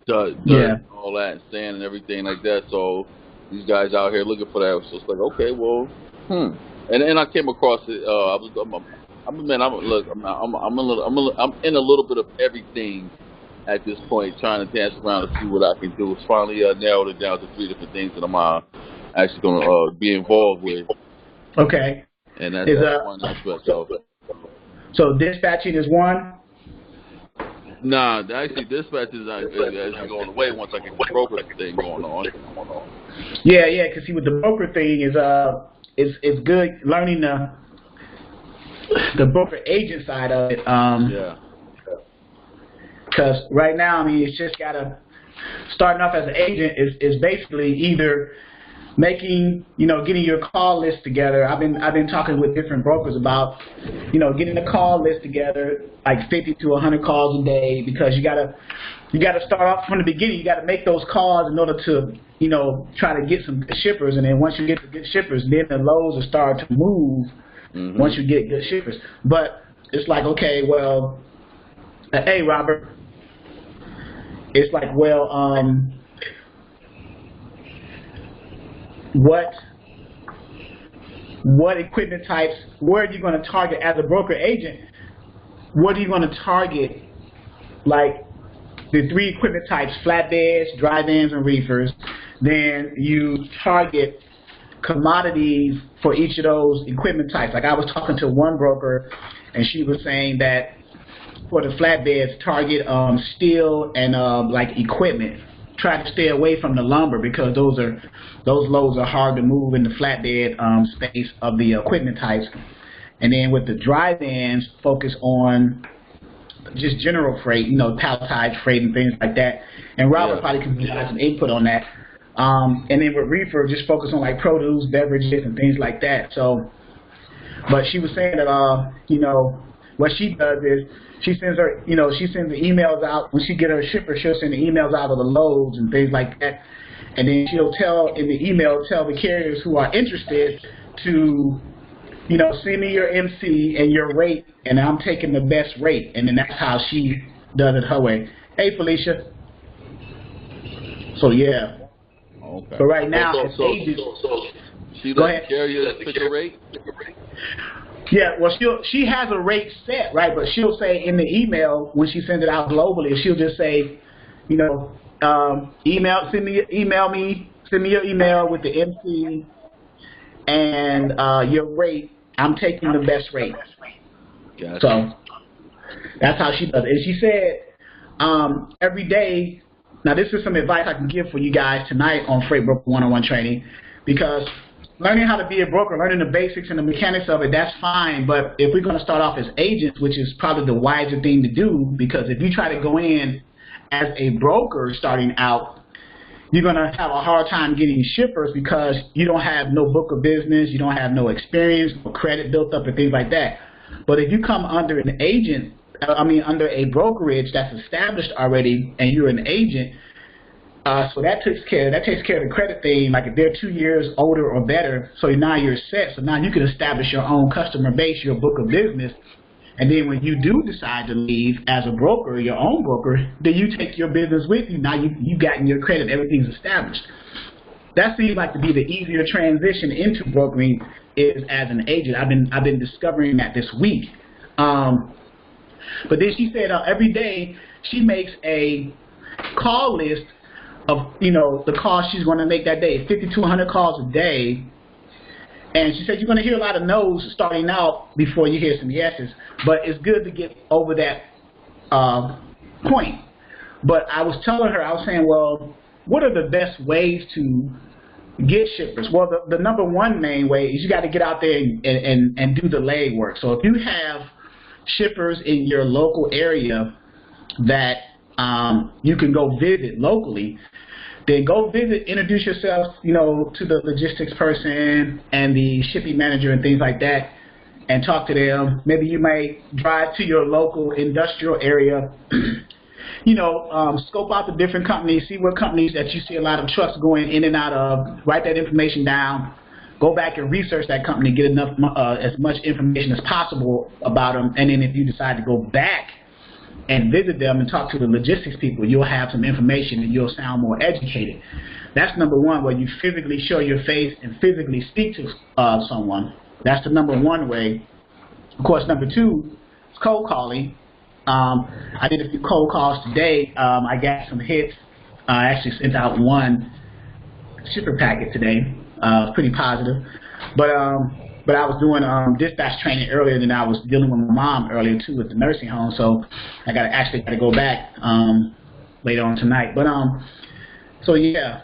dirt Yeah. and all that, and sand and everything like that. So these guys out here looking for that. So it's like, okay, well, and I came across it. I'm a man. Look. I'm in a little bit of everything at this point, trying to dance around to see what I can do. It's finally narrowed it down to 3 different things that I'm actually going to be involved with, Okay. and that's Is one aspect of it. so dispatching is one? Nah, actually, dispatch is actually going away once I get the broker thing going on. Yeah, yeah. Because see, with the broker thing it's good learning the broker agent side of it. Yeah. Because right now, I mean, it's just starting off as an agent is basically either making, getting your call list together. I've been talking with different brokers about, getting a call list together, like 50 to 100 calls a day, because you gotta start off from the beginning. You gotta make those calls in order to, try to get some good shippers, and then once you get the good shippers, then the loads will start to move. Once you get good shippers. But it's like, okay, well, hey, Robert. It's like, well, what equipment types, where are you going to target as a broker agent? What are you going to target, like the 3 equipment types, flatbeds, dry vans, and reefers? Then you target commodities for each of those equipment types. Like I was talking to one broker, and she was saying that for the flatbeds, target steel and like equipment. Try to stay away from the lumber, because those loads are hard to move in the flatbed space of the equipment types. And then with the dry vans, focus on just general freight, palletized freight and things like that. And Robert probably can provide some input on that. And then with reefer, just focus on like produce, beverages, and things like that. So, but she was saying that what she does is she sends the emails out. When she get her shipper, she'll send the emails out of the loads and things like that. And then she'll tell the carriers who are interested to, send me your MC and your rate, and I'm taking the best rate. And then that's how she does it her way. Hey, Felicia. So, yeah. Okay. But right now, she let the carriers pick a rate? Yeah, well, she has a rate set, right? But she'll say in the email, when she sends it out globally, she'll just say, send me your email with the MC and your rate. I'm taking the best rate. Gotcha. So that's how she does it. And she said every day. Now, this is some advice I can give for you guys tonight on Freight Broker 101 training, because learning how to be a broker, learning the basics and the mechanics of it, that's fine. But if we're going to start off as agents, which is probably the wiser thing to do, because if you try to go in as a broker starting out, you're going to have a hard time getting shippers, because you don't have no book of business, you don't have no experience, no credit built up and things like that. But if you come under an agent, under a brokerage that's established already, and you're an agent, so that takes care of the credit thing. Like if they're 2 years older or better, so now you're set. So now you can establish your own customer base, your book of business, and then when you do decide to leave as a broker, your own broker, then you take your business with you. Now you've gotten your credit, everything's established. That seems like to be the easier transition into brokering is as an agent. I've been discovering that this week. But then she said every day she makes a call list of, the calls she's going to make that day, 50 to 100 calls a day. And she said you're going to hear a lot of no's starting out before you hear some yeses. But it's good to get over that point. But I was telling her, I was saying, well, what are the best ways to get shippers? Well, the number one main way is you got to get out there and do the legwork. So if you have shippers in your local area that you can go visit locally, then go visit, introduce yourself, to the logistics person and the shipping manager and things like that, and talk to them. Maybe you may drive to your local industrial area, scope out the different companies, see what companies that you see a lot of trucks going in and out of, write that information down, go back and research that company, get enough as much information as possible about them, and then if you decide to go back and visit them and talk to the logistics people, you'll have some information and you'll sound more educated. That's number one, where you physically show your face and physically speak to someone. That's the number one way. Of course, number two is cold calling. I did a few cold calls today. I got some hits. I actually sent out one shipper packet today. Pretty positive. But I was doing dispatch training earlier, and I was dealing with my mom earlier too with the nursing home. So I actually got to go back later on tonight. But so yeah,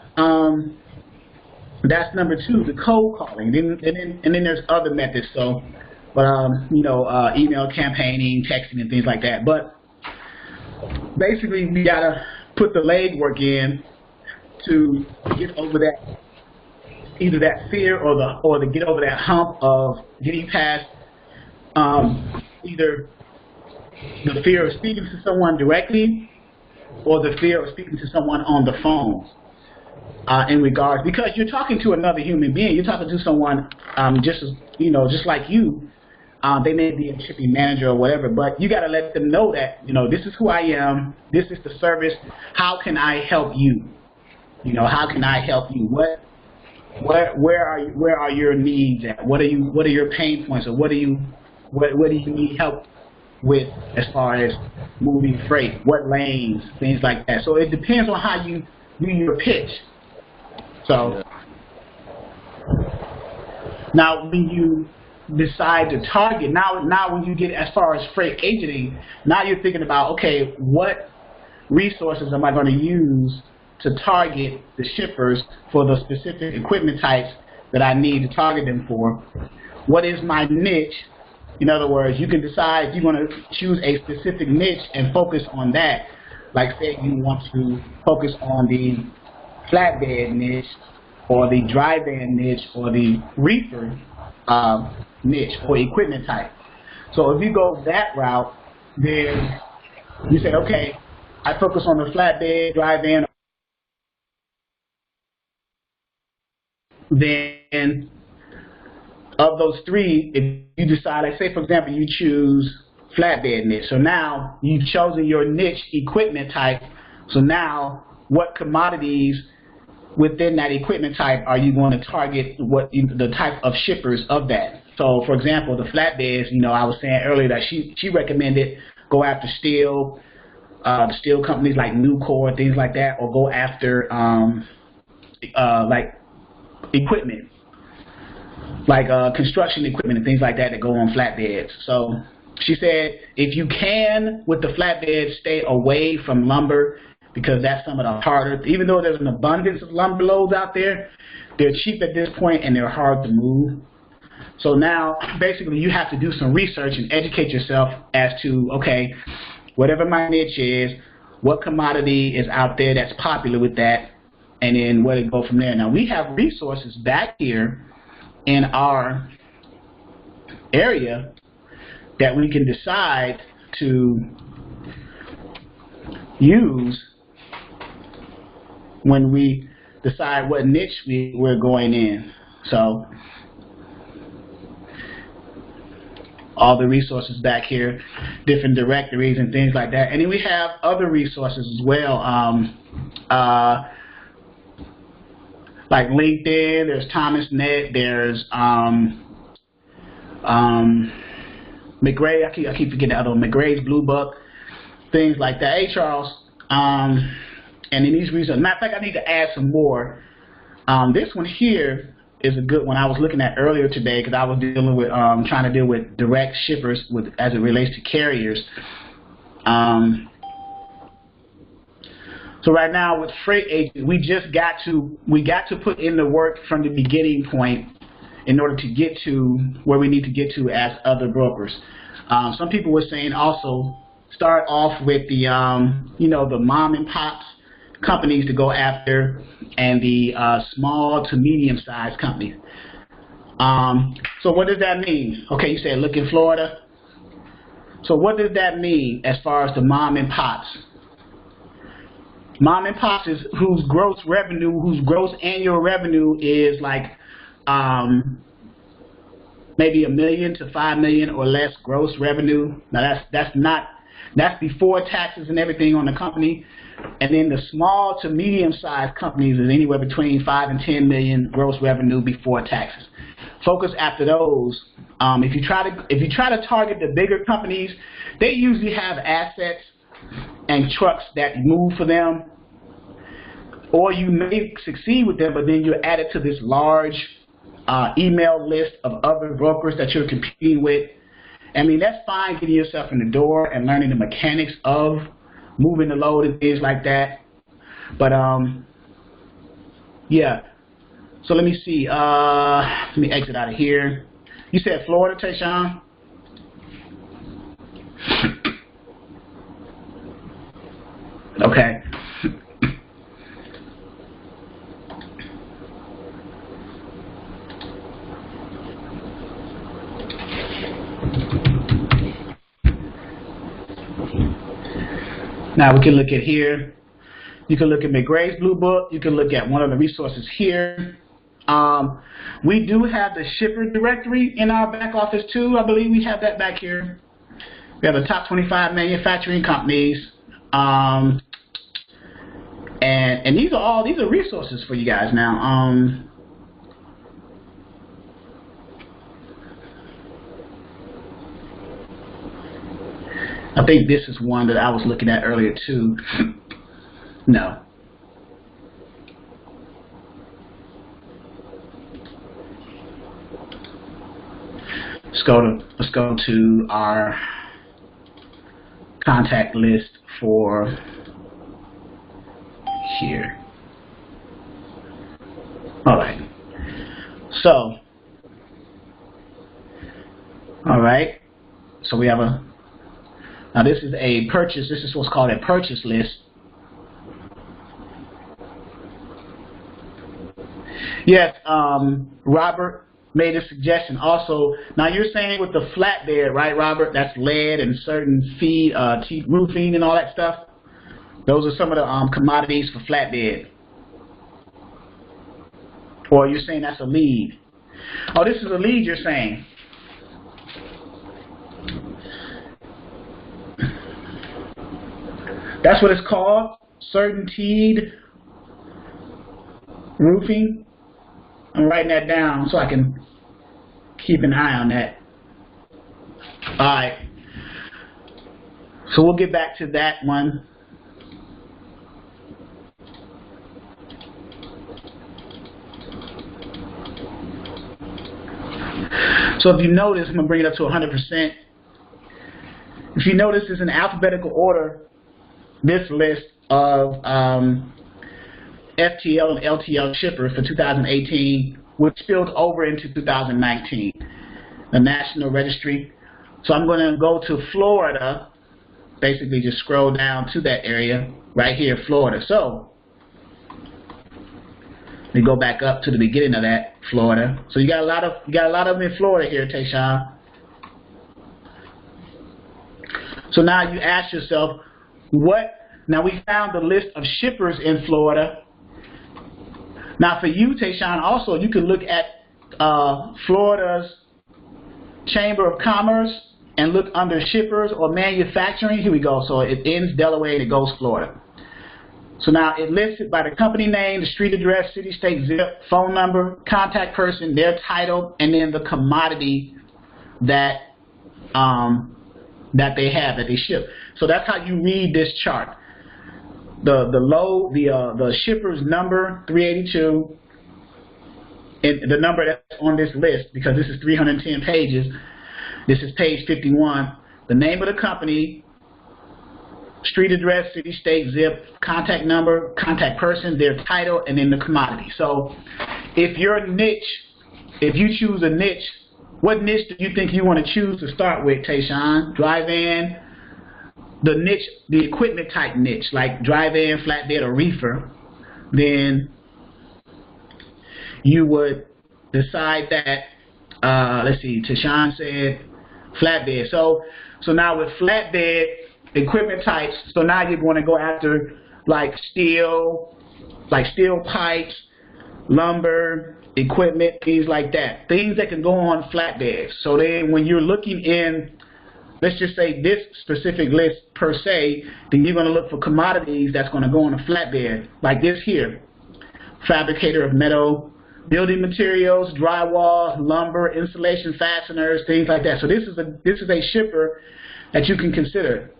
that's number two, the cold calling. And then there's other methods. So, but you know, email campaigning, texting, and things like that. But basically, we gotta put the legwork in to get over that, either that fear or to get over that hump of getting past either the fear of speaking to someone directly or the fear of speaking to someone on the phone. In regards, because you're talking to another human being, you're talking to someone just like you. They may be a shipping manager or whatever, but you got to let them know that, you know, this is who I am. This is the service. How can I help you? You know, how can I help you? Where are your needs at? What are your pain points, or what do you need help with as far as moving freight? What lanes, things like that. So it depends on how you do your pitch. So now when you decide to target, now when you get as far as freight agenting, now you're thinking about, okay, what resources am I going to use to target the shippers for the specific equipment types that I need to target them for? What is my niche? In other words, you can decide if you want to choose a specific niche and focus on that. Like say you want to focus on the flatbed niche, or the dry van niche, or the reefer niche or equipment type. So if you go that route, then you say, okay, I focus on the flatbed, dry van. Then of those three, if you decide, like say for example, you choose flatbed niche. So now you've chosen your niche equipment type. So now what commodities within that equipment type are you going to target, what the type of shippers of that? So for example, the flatbeds, you know, I was saying earlier that she recommended go after steel, the steel companies like Nucor, things like that, or go after like equipment, like construction equipment and things like that go on flatbeds. So she said if you can, with the flatbeds, stay away from lumber, because that's some of the harder, even though there's an abundance of lumber loads out there, they're cheap at this point and they're hard to move. So now basically you have to do some research and educate yourself as to, okay, whatever my niche is, what commodity is out there that's popular with that, and then where to go from there. Now we have resources back here in our area that we can decide to use when we decide what niche we're going in. So all the resources back here, different directories and things like that. And then we have other resources as well, like LinkedIn, there's ThomasNet, there's McRae, I keep forgetting the other one, McRae's Blue Book, things like that. Hey Charles, and in these resources, matter of fact, I need to add some more. This one here is a good one I was looking at earlier today, because I was dealing with trying to deal with direct shippers as it relates to carriers. So right now with freight agents, we got to put in the work from the beginning point in order to get to where we need to get to as other brokers. Some people were saying also start off with the you know, the mom and pops companies to go after, and the small to medium sized companies. So what does that mean? Okay, you said look in Florida. So what does that mean as far as the mom and pops? Mom and pops is whose gross annual revenue is like maybe $1 million to $5 million or less gross revenue. Now that's not That's before taxes and everything on the company. And then the small to medium-sized companies is anywhere between 5 and 10 million gross revenue before taxes. Focus after those. If you try to target the bigger companies, they usually have assets and trucks that move for them, or you may succeed with them, but then you're added to this large email list of other brokers that you're competing with. I mean, that's fine getting yourself in the door and learning the mechanics of moving the load and things like that. But yeah. So let me see. Let me exit out of here. You said Florida, Tayshawn? Okay. Now we can look at here. You can look at McGrady's Blue Book. You can look at one of the resources here. We do have the shipper directory in our back office too. I believe we have that back here. We have the top 25 manufacturing companies. And these are resources for you guys now. I think this is one that I was looking at earlier too. No. Let's go to our contact list for here. All right. So, all right. So we have now this is a purchase. This is what's called a purchase list. Yes, Robert made a suggestion also. Now you're saying with the flatbed, right, Robert? That's lead and certain feed, roofing and all that stuff. Those are some of the commodities for flatbed. Or you're saying that's a lead. Oh, this is a lead you're saying. That's what it's called? CertainTeed roofing? I'm writing that down so I can keep an eye on that. Alright. So we'll get back to that one. So if you notice, I'm going to bring it up to 100%. If you notice, it's in alphabetical order, this list of FTL and LTL shippers for 2018, which spilled over into 2019, the National Registry. So I'm going to go to Florida, basically just scroll down to that area, right here, Florida. So let me go back up to the beginning of that, Florida. So you got a lot of them in Florida here, Tayshawn. So now you ask yourself, now we found the list of shippers in Florida. Now for you, Tayshawn, also you can look at Florida's Chamber of Commerce and look under shippers or manufacturing. Here we go. So it ends Delaware and it goes Florida. So now it lists it by the company name, the street address, city, state, zip, phone number, contact person, their title, and then the commodity that that they have, that they ship. So that's how you read this chart. The shipper's number 382, and the number that's on this list, because this is 310 pages. This is page 51. The name of the company, street address, city, state, zip, contact number, contact person, their title, and then the commodity. So if your niche, if you choose a niche, what niche do you think you want to choose to start with, Tayshawn? Drive-in, the niche, the equipment type niche, like drive-in, flatbed, or reefer. Then you would decide that, let's see, Tayshawn said flatbed. So now with flatbed equipment types, so now you're going to go after like steel pipes, lumber, equipment, things like that. Things that can go on flatbeds. So then when you're looking in, let's just say this specific list per se, then you're going to look for commodities that's going to go on a flatbed, like this here. Fabricator of metal, building materials, drywall, lumber, insulation fasteners, things like that. So this is a shipper that you can consider.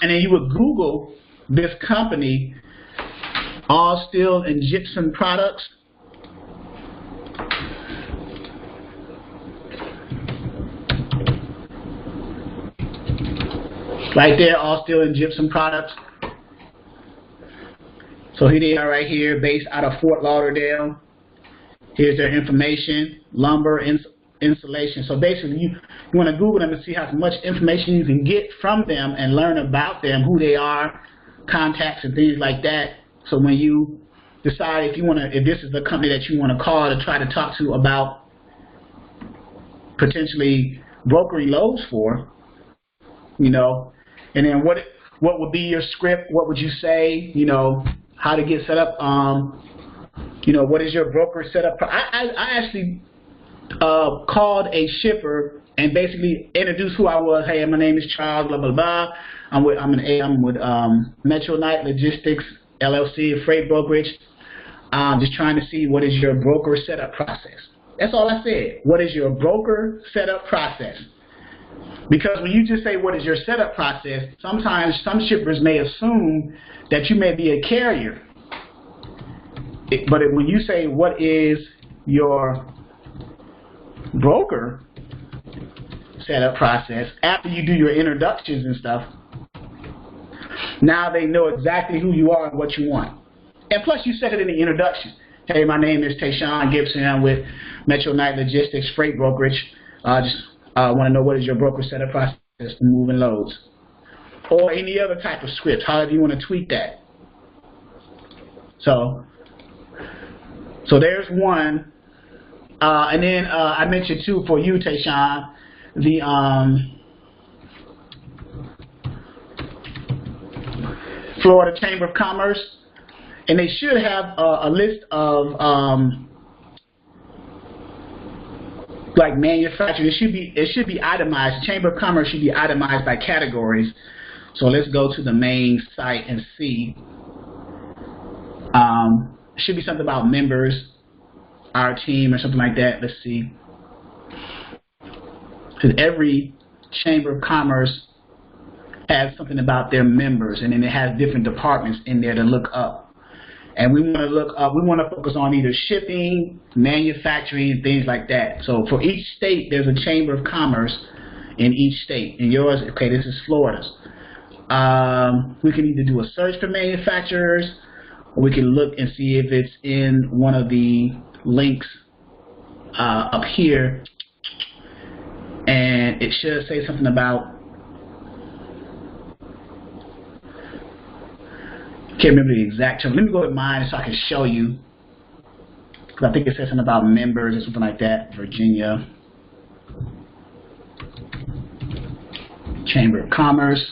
And then you would Google this company, All Steel and Gypsum Products. Right there, All Steel and Gypsum Products. So here they are right here, based out of Fort Lauderdale. Here's their information, lumber, insulation. So basically, you want to Google them and see how much information you can get from them and learn about them, who they are, contacts and things like that. So when you decide if this is the company that you want to call to try to talk to about potentially brokering loads for, you know, and then what would be your script? What would you say? You know, how to get set up? You know, what is your broker setup? I actually called a shipper and basically introduced who I was. Hey, my name is Charles, blah blah blah. I'm with Metro Knight Logistics LLC, freight brokerage. Just trying to see what is your broker setup process. That's all I said. What is your broker setup process? Because when you just say what is your setup process, sometimes some shippers may assume that you may be a carrier. But when you say what is your broker setup process, after you do your introductions and stuff, now they know exactly who you are and what you want. And plus you said it in the introduction. Hey, my name is Tayshawn Gibson. I'm with Metro Knight Logistics Freight Brokerage. I want to know what is your broker setup process for moving loads. Or any other type of script, however you want to tweak that. So there's one. And then I mentioned too for you, Tayshawn, the Florida Chamber of Commerce. And they should have a list of like manufacturing. It should be itemized. The Chamber of Commerce should be itemized by categories. So let's go to the main site and see. It should be something about members, our team, or something like that. Let's see. Because every Chamber of Commerce has something about their members, and then it has different departments in there to look up. And we want to look up, we want to focus on either shipping, manufacturing, and things like that. So for each state, there's a Chamber of Commerce in each state. And yours, okay, this is Florida's. We can either do a search for manufacturers, or we can look and see if it's in one of the links up here. And it should say something about, can't remember the exact term. Let me go with mine so I can show you. Because I think it says something about members or something like that. Virginia Chamber of Commerce.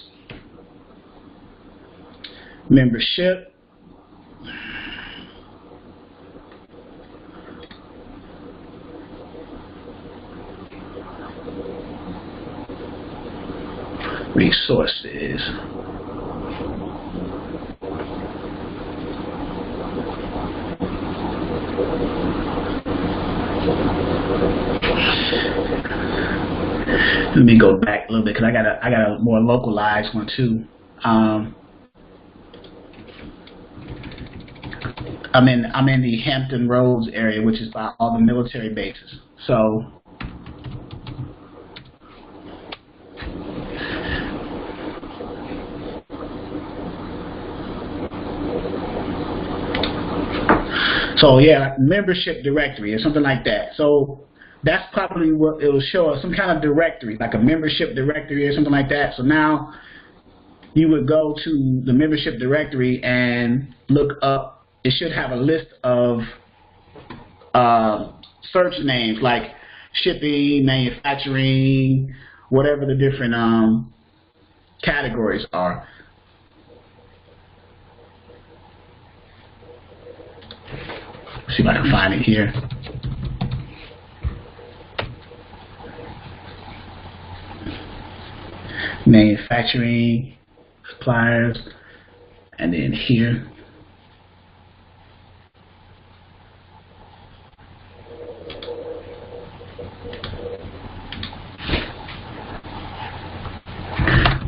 Membership. Resources. Let me go back a little bit because I got a more localized one too. I'm in the Hampton Roads area, which is by all the military bases. So yeah, membership directory or something like that. So that's probably what it will show us, some kind of directory, like a membership directory or something like that. So now you would go to the membership directory and look up. It should have a list of search names like shipping, manufacturing, whatever the different categories are. Let's see if I can find it here. manufacturing, suppliers, and then here.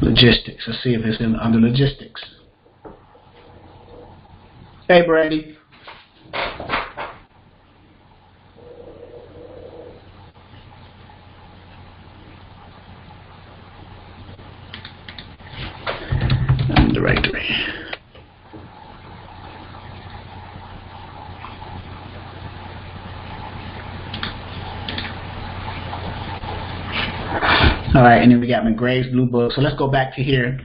Logistics. Let's see if it's under logistics. Hey, Brady. Directory. All right, and then we got McGrave's Blue Book. So let's go back to here.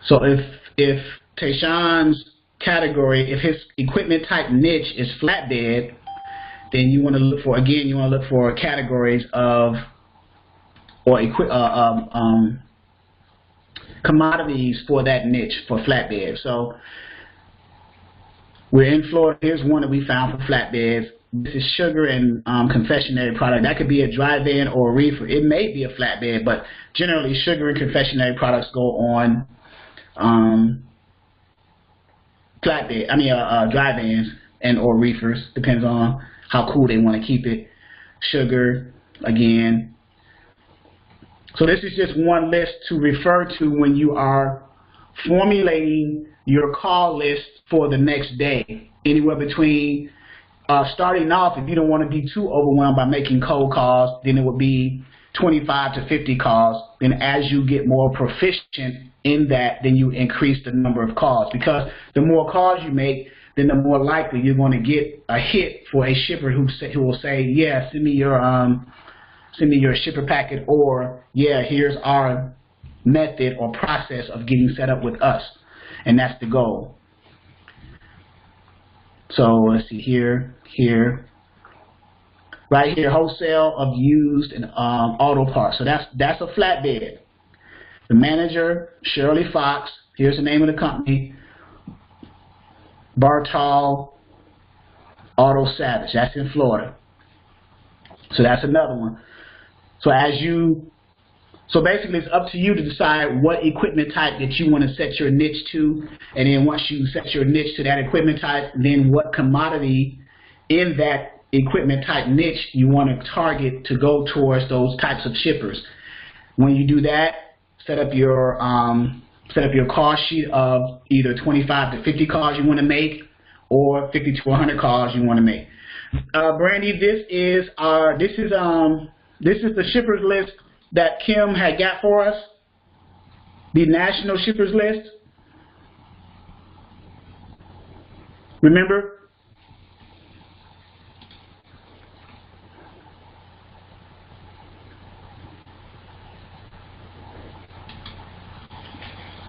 So if Tayshawn's category, if his equipment type niche is flatbed, then you want to look for, again, you want to look for categories of, or commodities for that niche for flatbed. So we're in Florida. Here's one that we found for flatbeds. This is sugar and confectionery product. That could be a dry van or a reefer. It may be a flatbed, but generally sugar and confectionery products go on flatbed. I mean, dry vans and or reefers. Depends on how cool they want to keep it. Sugar, again. So this is just one list to refer to when you are formulating your call list for the next day. Anywhere between starting off, if you don't want to be too overwhelmed by making cold calls, then it would be 25 to 50 calls. Then as you get more proficient in that, then you increase the number of calls. Because the more calls you make, then the more likely you're going to get a hit for a shipper who will say, yeah, send me your shipper packet, or yeah, here's our method or process of getting set up with us. And that's the goal. So let's see here. Right here, wholesale of used and auto parts. So that's a flatbed. The manager, Shirley Fox, here's the name of the company, Bartol Auto Savage. That's in Florida. So that's another one. So basically it's up to you to decide what equipment type that you want to set your niche to, and then once you set your niche to that equipment type, then what commodity in that equipment type niche you want to target to go towards those types of shippers. When you do that, set up your call sheet of either 25 to 50 calls you want to make, or 50 to 100 calls you want to make. Brandy, this is the shippers list that Kim had got for us, the national shippers list. Remember?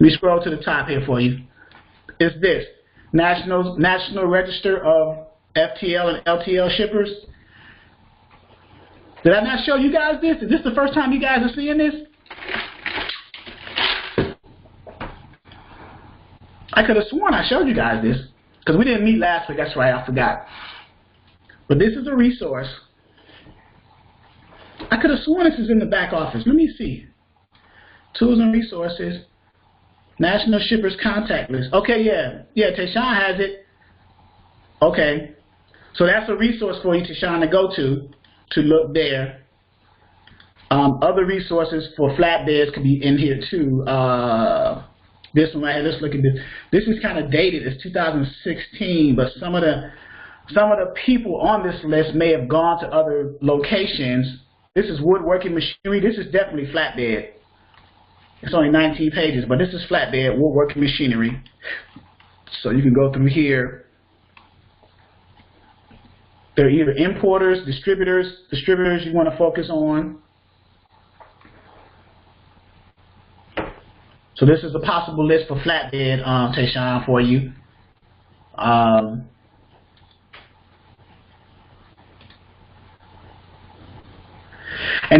Let me scroll to the top here for you. It's this, National Register of FTL and LTL shippers. Did I not show you guys this? Is this the first time you guys are seeing this? I could have sworn I showed you guys this, because we didn't meet last week. That's right, I forgot. But this is a resource. I could have sworn this is in the back office. Let me see. Tools and resources. National Shippers Contact List. Okay, yeah, Tayshawn has it. Okay, so that's a resource for you, Tayshawn, to go to look there. Other resources for flatbeds could be in here too. This one right here, let's look at this. This is kind of dated, it's 2016, but some of the people on this list may have gone to other locations. This is woodworking machinery. This is definitely flatbed. It's only 19 pages, but this is flatbed, woodworking machinery. So you can go through here. They're either importers, distributors you want to focus on. So this is a possible list for flatbed, Tayshawn, for you. And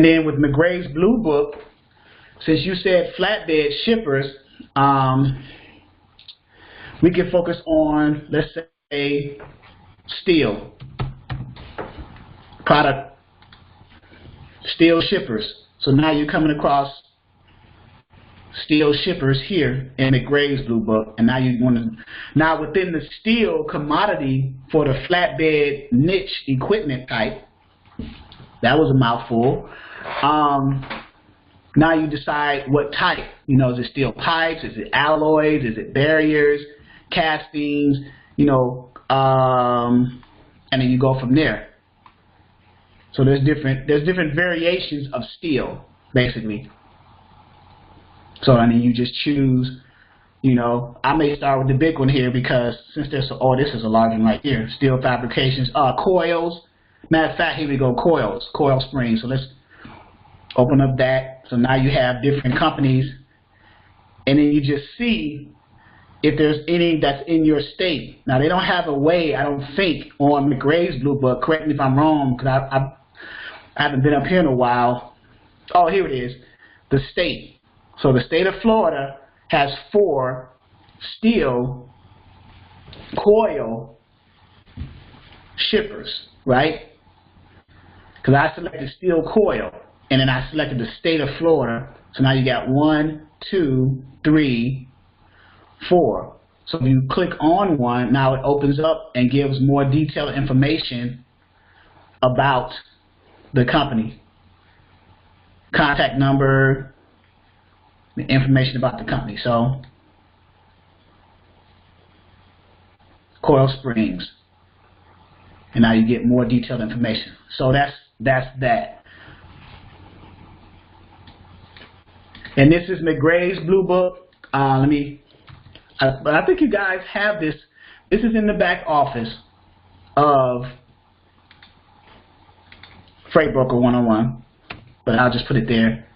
then with McGrave's Blue Book, since you said flatbed shippers, we can focus on, let's say, steel product. steel shippers. So now you're coming across steel shippers here in McRae's Blue Book, and now you want to, now within the steel commodity for the flatbed niche equipment type, that was a mouthful. Now you decide what type. You know, is it steel pipes? Is it alloys? Is it barriers, castings? You know, and then you go from there. So there's different variations of steel, basically. So I mean, you just choose. You know, I may start with the big one here because since there's this is a large one right here. Steel fabrications, coils. Matter of fact, here we go. Coils, coil springs. So let's open up that. So now you have different companies, and then you just see if there's any that's in your state. Now they don't have a way, I don't think, on McRae's Blue Book. Correct me if I'm wrong, because I haven't been up here in a while. Oh, here it is, the state. So the state of Florida has 4 steel coil shippers, right? Because I selected steel coil, and then I selected the state of Florida. So now you got 1, 2, 3, 4. So if you click on one, now it opens up and gives more detailed information about the company. Contact number, the information about the company. So coil springs. And now you get more detailed information. So that's that. And this is McRae's Blue Book. I think you guys have this. This is in the back office of Freight Broker 101, but I'll just put it there.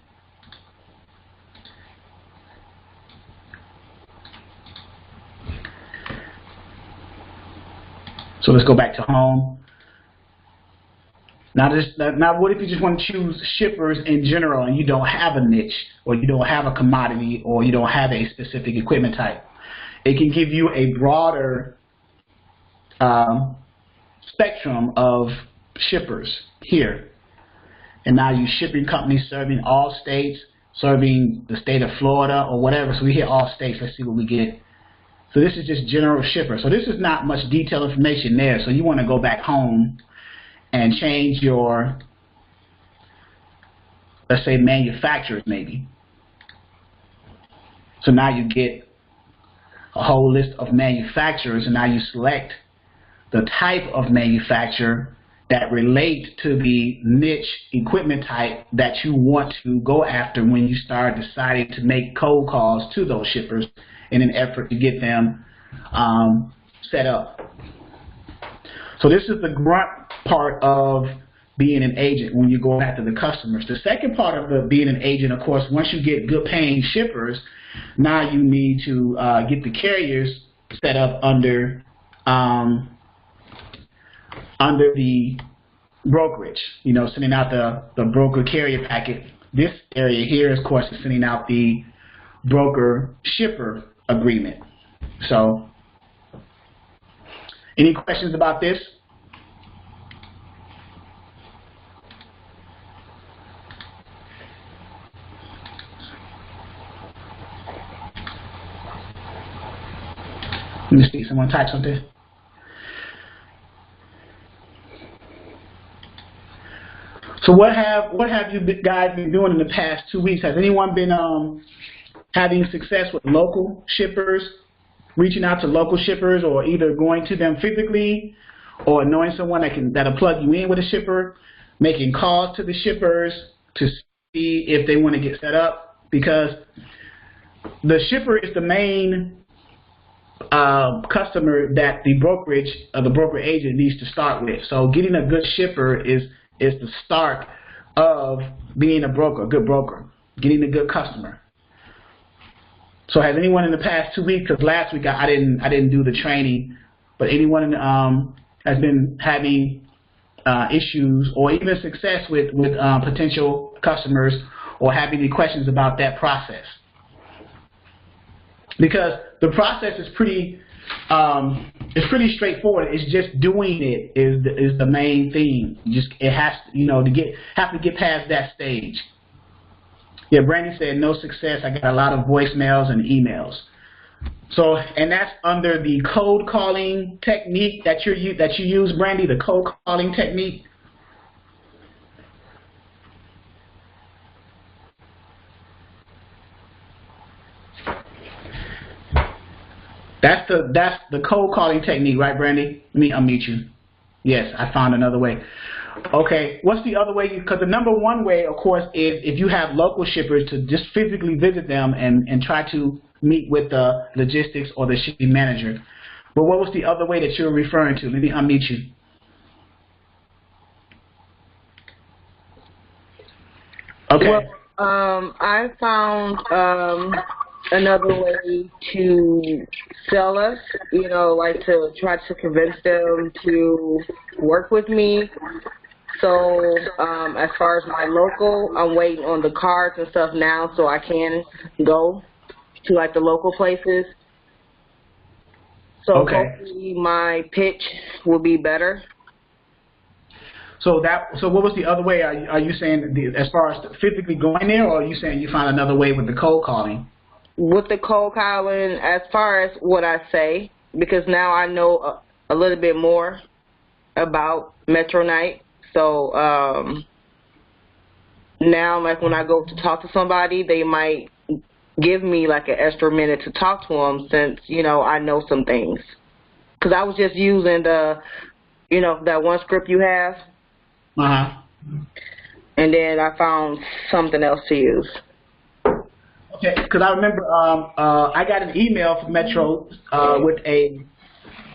So let's go back to home. Now what if you just want to choose shippers in general and you don't have a niche, or you don't have a commodity, or you don't have a specific equipment type? It can give you a broader spectrum of shippers here. And now you shipping companies serving all states, serving the state of Florida or whatever. So we hit all states. Let's see what we get. So this is just general shipper. So this is not much detailed information there. So you want to go back home and change your, let's say, manufacturers maybe. So now you get a whole list of manufacturers, and now you select the type of manufacturer that relate to the niche equipment type that you want to go after when you start deciding to make cold calls to those shippers in an effort to get them set up. So this is the grunt part of being an agent when you go after the customers. The second part of being an agent, of course, once you get good paying shippers, now you need to get the carriers set up under the brokerage, you know, sending out the broker carrier packet. This area here, of course, is sending out the broker shipper agreement. So, any questions about this? Let me see, someone type something. So what have you guys been doing in the past 2 weeks? Has anyone been having success with local shippers, reaching out to local shippers, or either going to them physically, or knowing someone that'll plug you in with a shipper, making calls to the shippers to see if they want to get set up? Because the shipper is the main customer that the brokerage or the broker agent needs to start with. So getting a good shipper is the start of being a broker, a good broker, getting a good customer. So has anyone in the past 2 weeks, because last week I didn't do the training, but anyone has been having issues or even success with potential customers, or having any questions about that process? Because the process is pretty it's pretty straightforward. It's just doing it is the main thing. It has to get past that stage. Yeah, Brandy said no success. I got a lot of voicemails and emails. So, and that's under the cold calling technique that you use, Brandy, the cold calling technique. That's the cold calling technique, right, Brandy? Let me unmute you. Yes, I found another way. Okay, what's the other way? Because the number one way, of course, is if you have local shippers to just physically visit them and try to meet with the logistics or the shipping manager. But what was the other way that you're referring to? Let me unmute you. Okay. Well, I found another way to sell us, like to try to convince them to work with me. So as far as my local, I'm waiting on the cards and stuff now so I can go to like the local places. So hopefully my pitch will be better. So what was the other way? Are you saying as far as physically going there, or are you saying you found another way with the cold calling? With the cold calling, as far as what I say, because now I know a little bit more about Metronite. So now, like when I go to talk to somebody, they might give me like an extra minute to talk to them since, I know some things. Because I was just using the, that one script you have. Uh-huh. And then I found something else to use. Okay, because I remember I got an email from Metro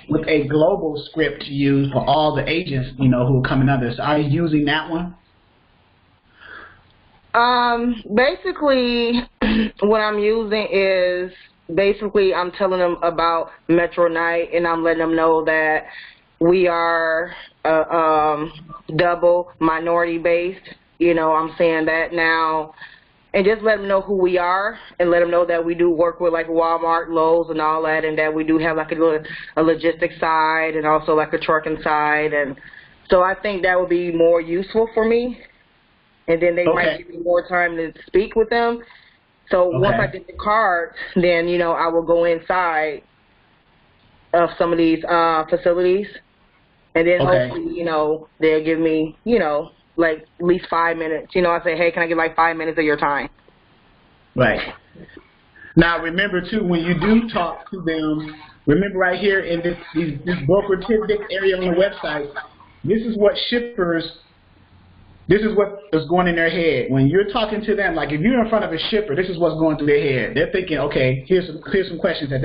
with a global script to use for all the agents, who are coming under. So are you using that one? Basically, what I'm using is I'm telling them about Metronite, and I'm letting them know that we are double minority based. I'm saying that now. And just let them know who we are, and let them know that we do work with like Walmart, Lowe's, and all that, and that we do have like a logistics side and also like a trucking side. And so I think that would be more useful for me. And then they might give me more time to speak with them. So once I get the card, then, I will go inside of some of these facilities. And then hopefully, they'll give me, like at least 5 minutes. I say, hey, can I get like 5 minutes of your time? Right. Now, remember, too, when you do talk to them, remember right here in this broker tidbit area on the website, this is what is going in their head. When you're talking to them, like if you're in front of a shipper, this is what's going through their head. They're thinking, okay, here's some questions that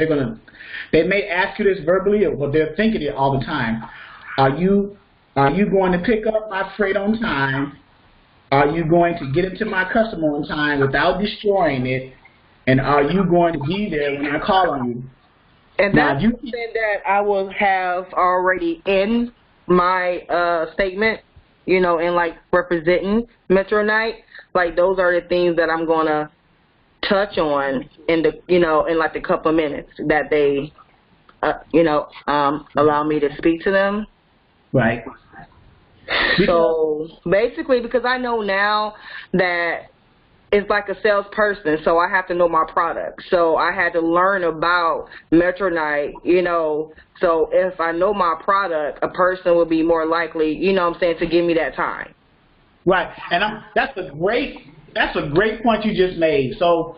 they may ask you this verbally, but they're thinking it all the time. Are you going to pick up my freight on time? Are you going to get it to my customer on time without destroying it? And are you going to be there when I call on you? And that's something that I will have already in my statement, in like representing Metronite. Like those are the things that I'm going to touch on in the, in like the couple of minutes that they, allow me to speak to them. Right. So basically, because I know now that it's like a salesperson, so I have to know my product. So I had to learn about Metronite, so if I know my product, a person would be more likely, to give me that time. Right, and that's a great point you just made. So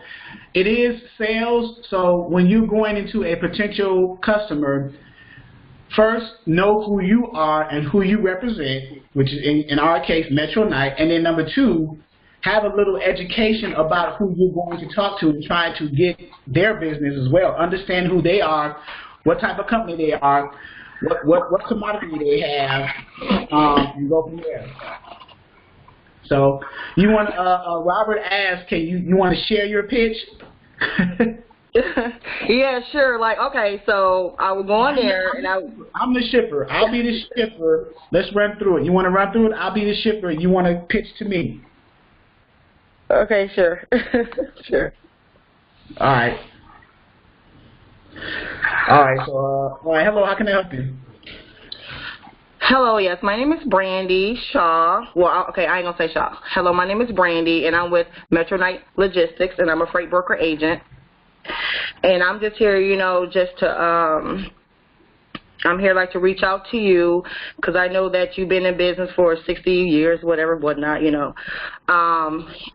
it is sales. So when you're going into a potential customer, first, know who you are and who you represent, which is, in our case, Metronite. And then number two, have a little education about who you're going to talk to and try to get their business as well. Understand who they are, what type of company they are, what commodity they have, and go from there. So you want Robert asked, can you want to share your pitch? Yeah, sure. Like, okay, so I will go in there and I'm the shipper. I'll be the shipper. Let's run through it. You want to run through it? I'll be the shipper. You want to pitch to me? Okay, sure. Sure. All right. All right. So, all right. Hello. How can I help you? Hello, yes, my name is Brandy Shaw. Well, okay, I ain't gonna say Shaw. Hello, my name is Brandy, and I'm with Metro Night Logistics, and I'm a freight broker agent. And I'm just here, just to I'm here like to reach out to you because I know that you've been in business for 60 years, whatever, whatnot,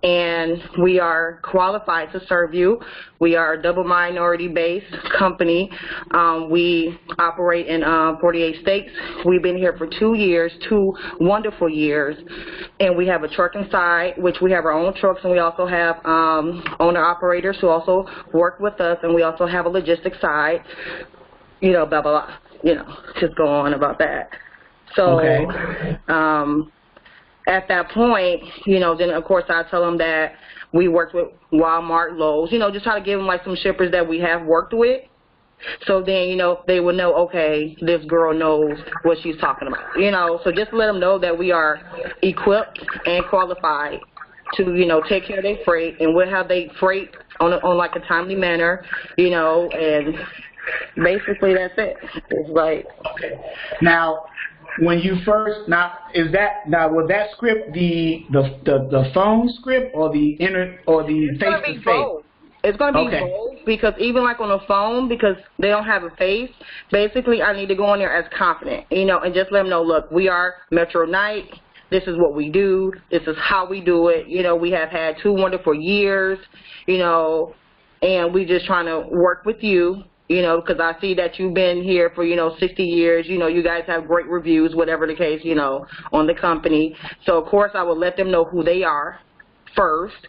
and we are qualified to serve you. We are a double minority-based company. We operate in 48 states. We've been here for 2 years, 2 wonderful years, and we have a trucking side, which we have our own trucks, and we also have owner-operators who also work with us, and we also have a logistics side, blah, blah, blah. Just go on about that. So, Okay. At that point, then of course I tell them that we worked with Walmart, Lowe's, just try to give them like some shippers that we have worked with. So then, they will know, okay, this girl knows what she's talking about, so just let them know that we are equipped and qualified to, take care of their freight, and we'll have their freight on like a timely manner, and basically that's it. It's like, Okay. Now, when you first was that script the phone script or the face to face? It's going to be Okay. both, because even like on the phone, because they don't have a face, basically I need to go in there as confident, and just let them know, look, we are Metro Night. This is what we do. This is how we do it. We have had 2 wonderful years, and we just trying to work with you, because I see that you've been here for, 60 years. You guys have great reviews, whatever the case, on the company. So, of course, I will let them know who they are first.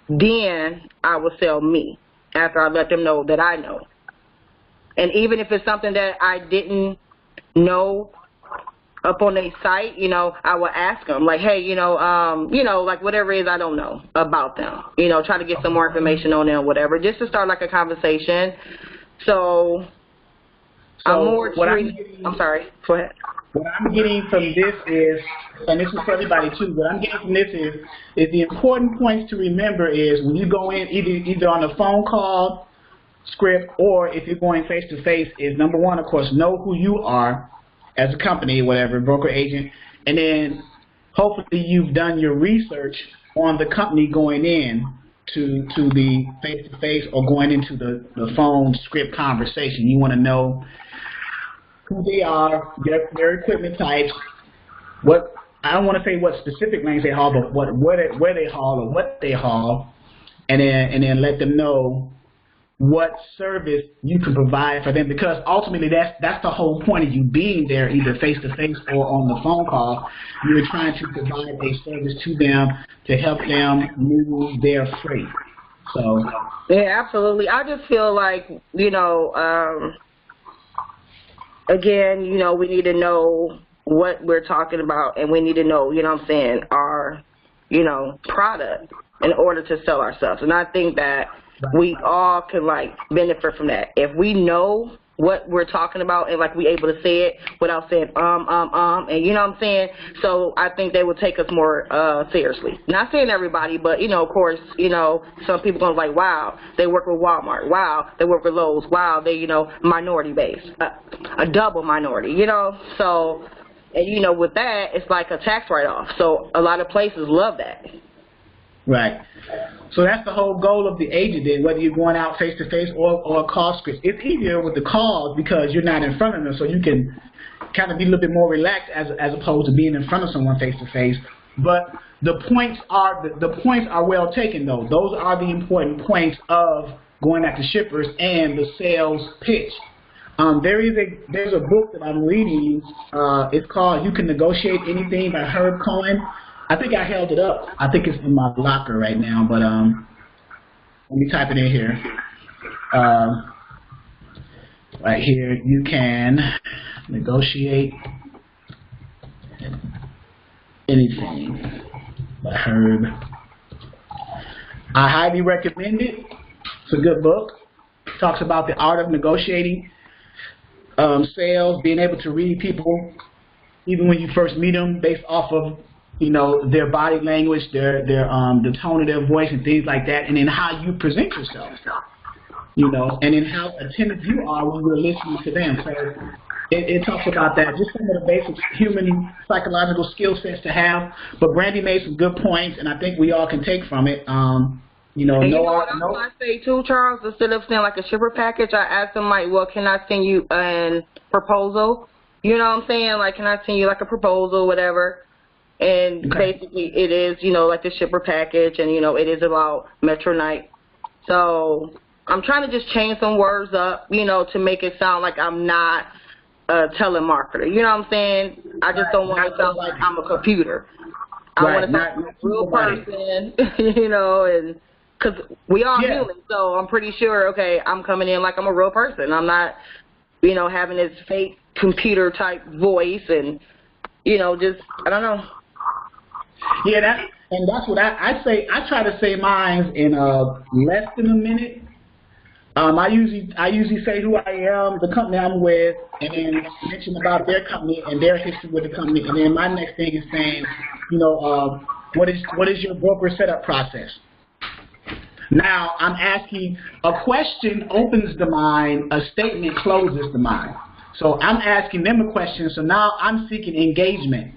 Then I will sell me after I let them know that I know. And even if it's something that I didn't know up on their site, I will ask them, like, hey, like whatever it is I don't know about them, try to get some more information on them, whatever, just to start like a conversation. So I'm more I'm sorry, go ahead. What I'm getting from this is, and this is for everybody too, what I'm getting from this is the important points to remember is when you go in either on a phone call script or if you're going face to face is, number one, of course, know who you are as a company, whatever, broker agent, and then hopefully you've done your research on the company going in to the face to face or going into the phone script conversation. You want to know who they are, their equipment types, I don't want to say what specific lanes they haul, but where they haul or what they haul, and then let them know what service you can provide for them, because ultimately that's the whole point of you being there, either face to face or on the phone call. You're trying to provide a service to them to help them move their freight. So yeah, absolutely. I just feel like again, we need to know what we're talking about, and we need to know, our, product in order to sell ourselves. And I think that we all can, like, benefit from that. If we know what we're talking about and, like, we able to say it without saying, and you know what I'm saying? So I think they would take us more seriously. Not saying everybody, but, of course, some people going to be like, wow, they work with Walmart. Wow, they work with Lowe's. Wow, they, minority-based. A double minority, So, and, with that, it's like a tax write-off. So a lot of places love that. Right. So that's the whole goal of the agent then, whether you're going out face-to-face or a call script. It's easier with the calls because you're not in front of them, so you can kind of be a little bit more relaxed as opposed to being in front of someone face-to-face. But the points are well taken, though. Those are the important points of going after shippers and the sales pitch. There's a book that I'm reading. It's called You Can Negotiate Anything by Herb Cohen. I think I held it up. I think it's in my locker right now, but let me type it in here. Right here, you can negotiate anything by Herb. I highly recommend it. It's a good book. It talks about the art of negotiating sales, being able to read people, even when you first meet them, based off of their body language, the tone of their voice and things like that, and then how you present yourself. you know, and then how attentive you are when you're listening to them. So it talks about that, just some of the basic human psychological skill sets to have. But Brandy made some good points, and I think we all can take from it. You know, and you know what else I say too, Charles? Instead of saying like a shipper package, I asked them like, well, can I send you a proposal? You know what I'm saying? Like, can I send you like a proposal, whatever? And basically it is, you know, like the shipper package, and, you know, it is about Metronite. So I'm trying to just change some words up, you know, to make it sound like I'm not a telemarketer. You know what I'm saying? I just don't want to sound like I'm a computer. I want to sound like a real person, you know, and because we all human, so I'm pretty sure, okay, I'm coming in like I'm a real person. I'm not, you know, having this fake computer type voice and, you know, just, I don't know. Yeah, that's what I say. I try to say mine in less than a minute. I usually say who I am, the company I'm with, and then mention about their company and their history with the company. And then my next thing is saying, you know, what is your broker setup process? Now I'm asking, a question opens the mind, a statement closes the mind. So I'm asking them a question. So now I'm seeking engagement.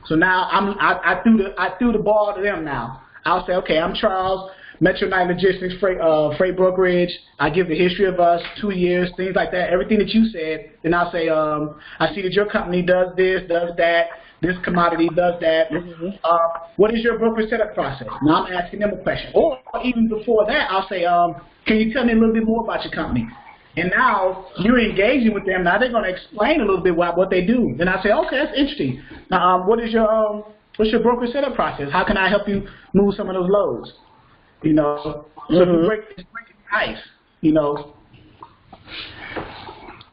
So now I threw the ball to them now. I'll say, okay, I'm Charles, Metronite Logistics Freight Brokerage. I give the history of us, 2 years, things like that, everything that you said. Then I'll say, I see that your company does this, does that, this commodity does that. What is your broker setup process? Now I'm asking them a question. Or even before that, I'll say, can you tell me a little bit more about your company? And now you're engaging with them. Now they're going to explain a little bit about what they do. Then I say, okay, that's interesting. Now, what's your broker setup process? How can I help you move some of those loads? You know, so you break the ice. You know.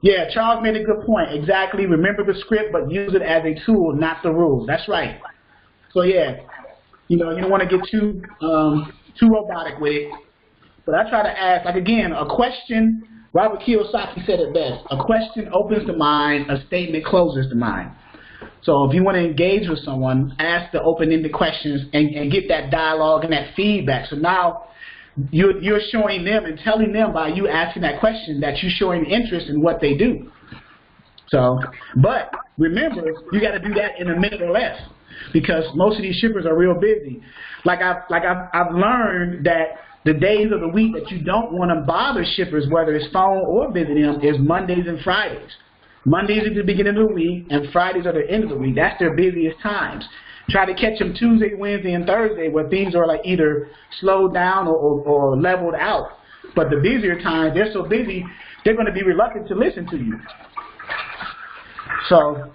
Yeah, Charles made a good point. Exactly. Remember the script, but use it as a tool, not the rule. That's right. So yeah, you know, you don't want to get too robotic with it. But I try to ask, like again, a question. Robert Kiyosaki said it best. A question opens the mind, a statement closes the mind. So if you want to engage with someone, ask the open-ended questions and get that dialogue and that feedback. So now you're showing them and telling them by you asking that question that you're showing interest in what they do. So, but remember, you got to do that in a minute or less because most of these shippers are real busy. Like I've learned that the days of the week that you don't want to bother shippers, whether it's phone or visiting them, is Mondays and Fridays. Mondays at the beginning of the week, and Fridays are the end of the week. That's their busiest times. Try to catch them Tuesday, Wednesday, and Thursday where things are like either slowed down or leveled out. But the busier times, they're so busy, they're going to be reluctant to listen to you. So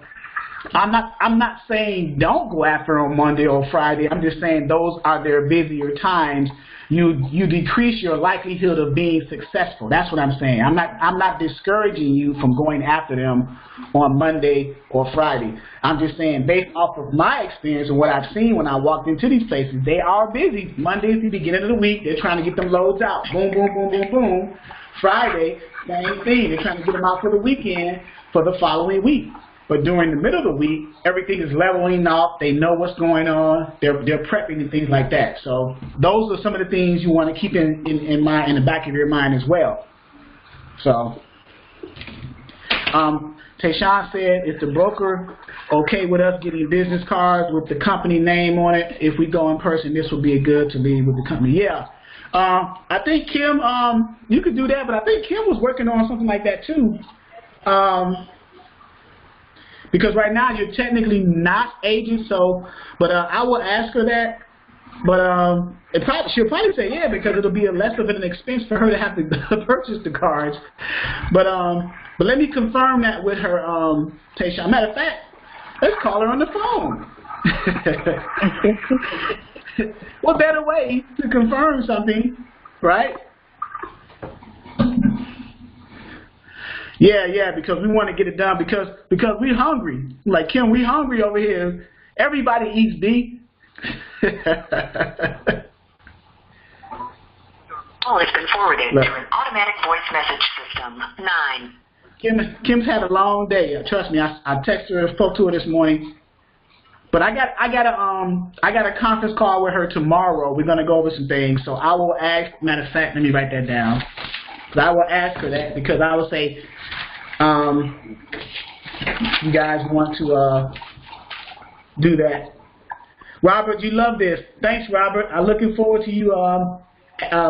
I'm not saying don't go after on Monday or Friday. I'm just saying those are their busier times. You decrease your likelihood of being successful. That's what I'm saying. I'm not discouraging you from going after them on Monday or Friday. I'm just saying based off of my experience and what I've seen when I walked into these places, they are busy. Monday's the beginning of the week. They're trying to get them loads out. Boom, boom, boom, boom, boom. Friday, same thing. They're trying to get them out for the weekend for the following week. But during the middle of the week, everything is leveling off. They know what's going on. They're prepping and things like that. So those are some of the things you want to keep in the back of your mind as well. So Tayshawn said, is the broker okay with us getting business cards with the company name on it? If we go in person, this would be good to leave with the company. Yeah. I think Kim, you could do that, but I think Kim was working on something like that too. Because right now you're technically not agent, so, but I will ask her that. But she'll probably say yeah, because it'll be less of an expense for her to have to purchase the cards. But let me confirm that with her, Tayshawn. Matter of fact, let's call her on the phone. What better way to confirm something, right? Yeah, because we want to get it done because we're hungry. Like Kim, we're hungry over here. Everybody eats beef. Call has been forwarded to an automatic voice message system. 9. Kim's had a long day. Trust me, I texted her, spoke to her this morning. But I got a conference call with her tomorrow. We're gonna go over some things. So I will ask. Matter of fact, let me write that down. So I will ask her that because I will say, you guys want to do that. Robert, you love this. Thanks, Robert. I'm looking forward to you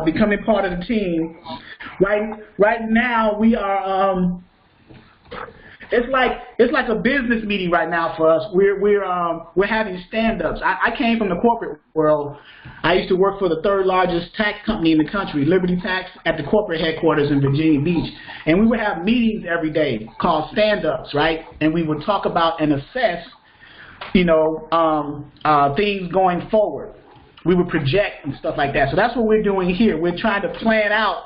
becoming part of the team. Right now we are. It's like a business meeting right now for us. We're having stand-ups. I came from the corporate world. I used to work for the third largest tax company in the country, Liberty Tax, at the corporate headquarters in Virginia Beach. And we would have meetings every day called stand-ups, right? And we would talk about and assess, things going forward. We would project and stuff like that. So that's what we're doing here. We're trying to plan out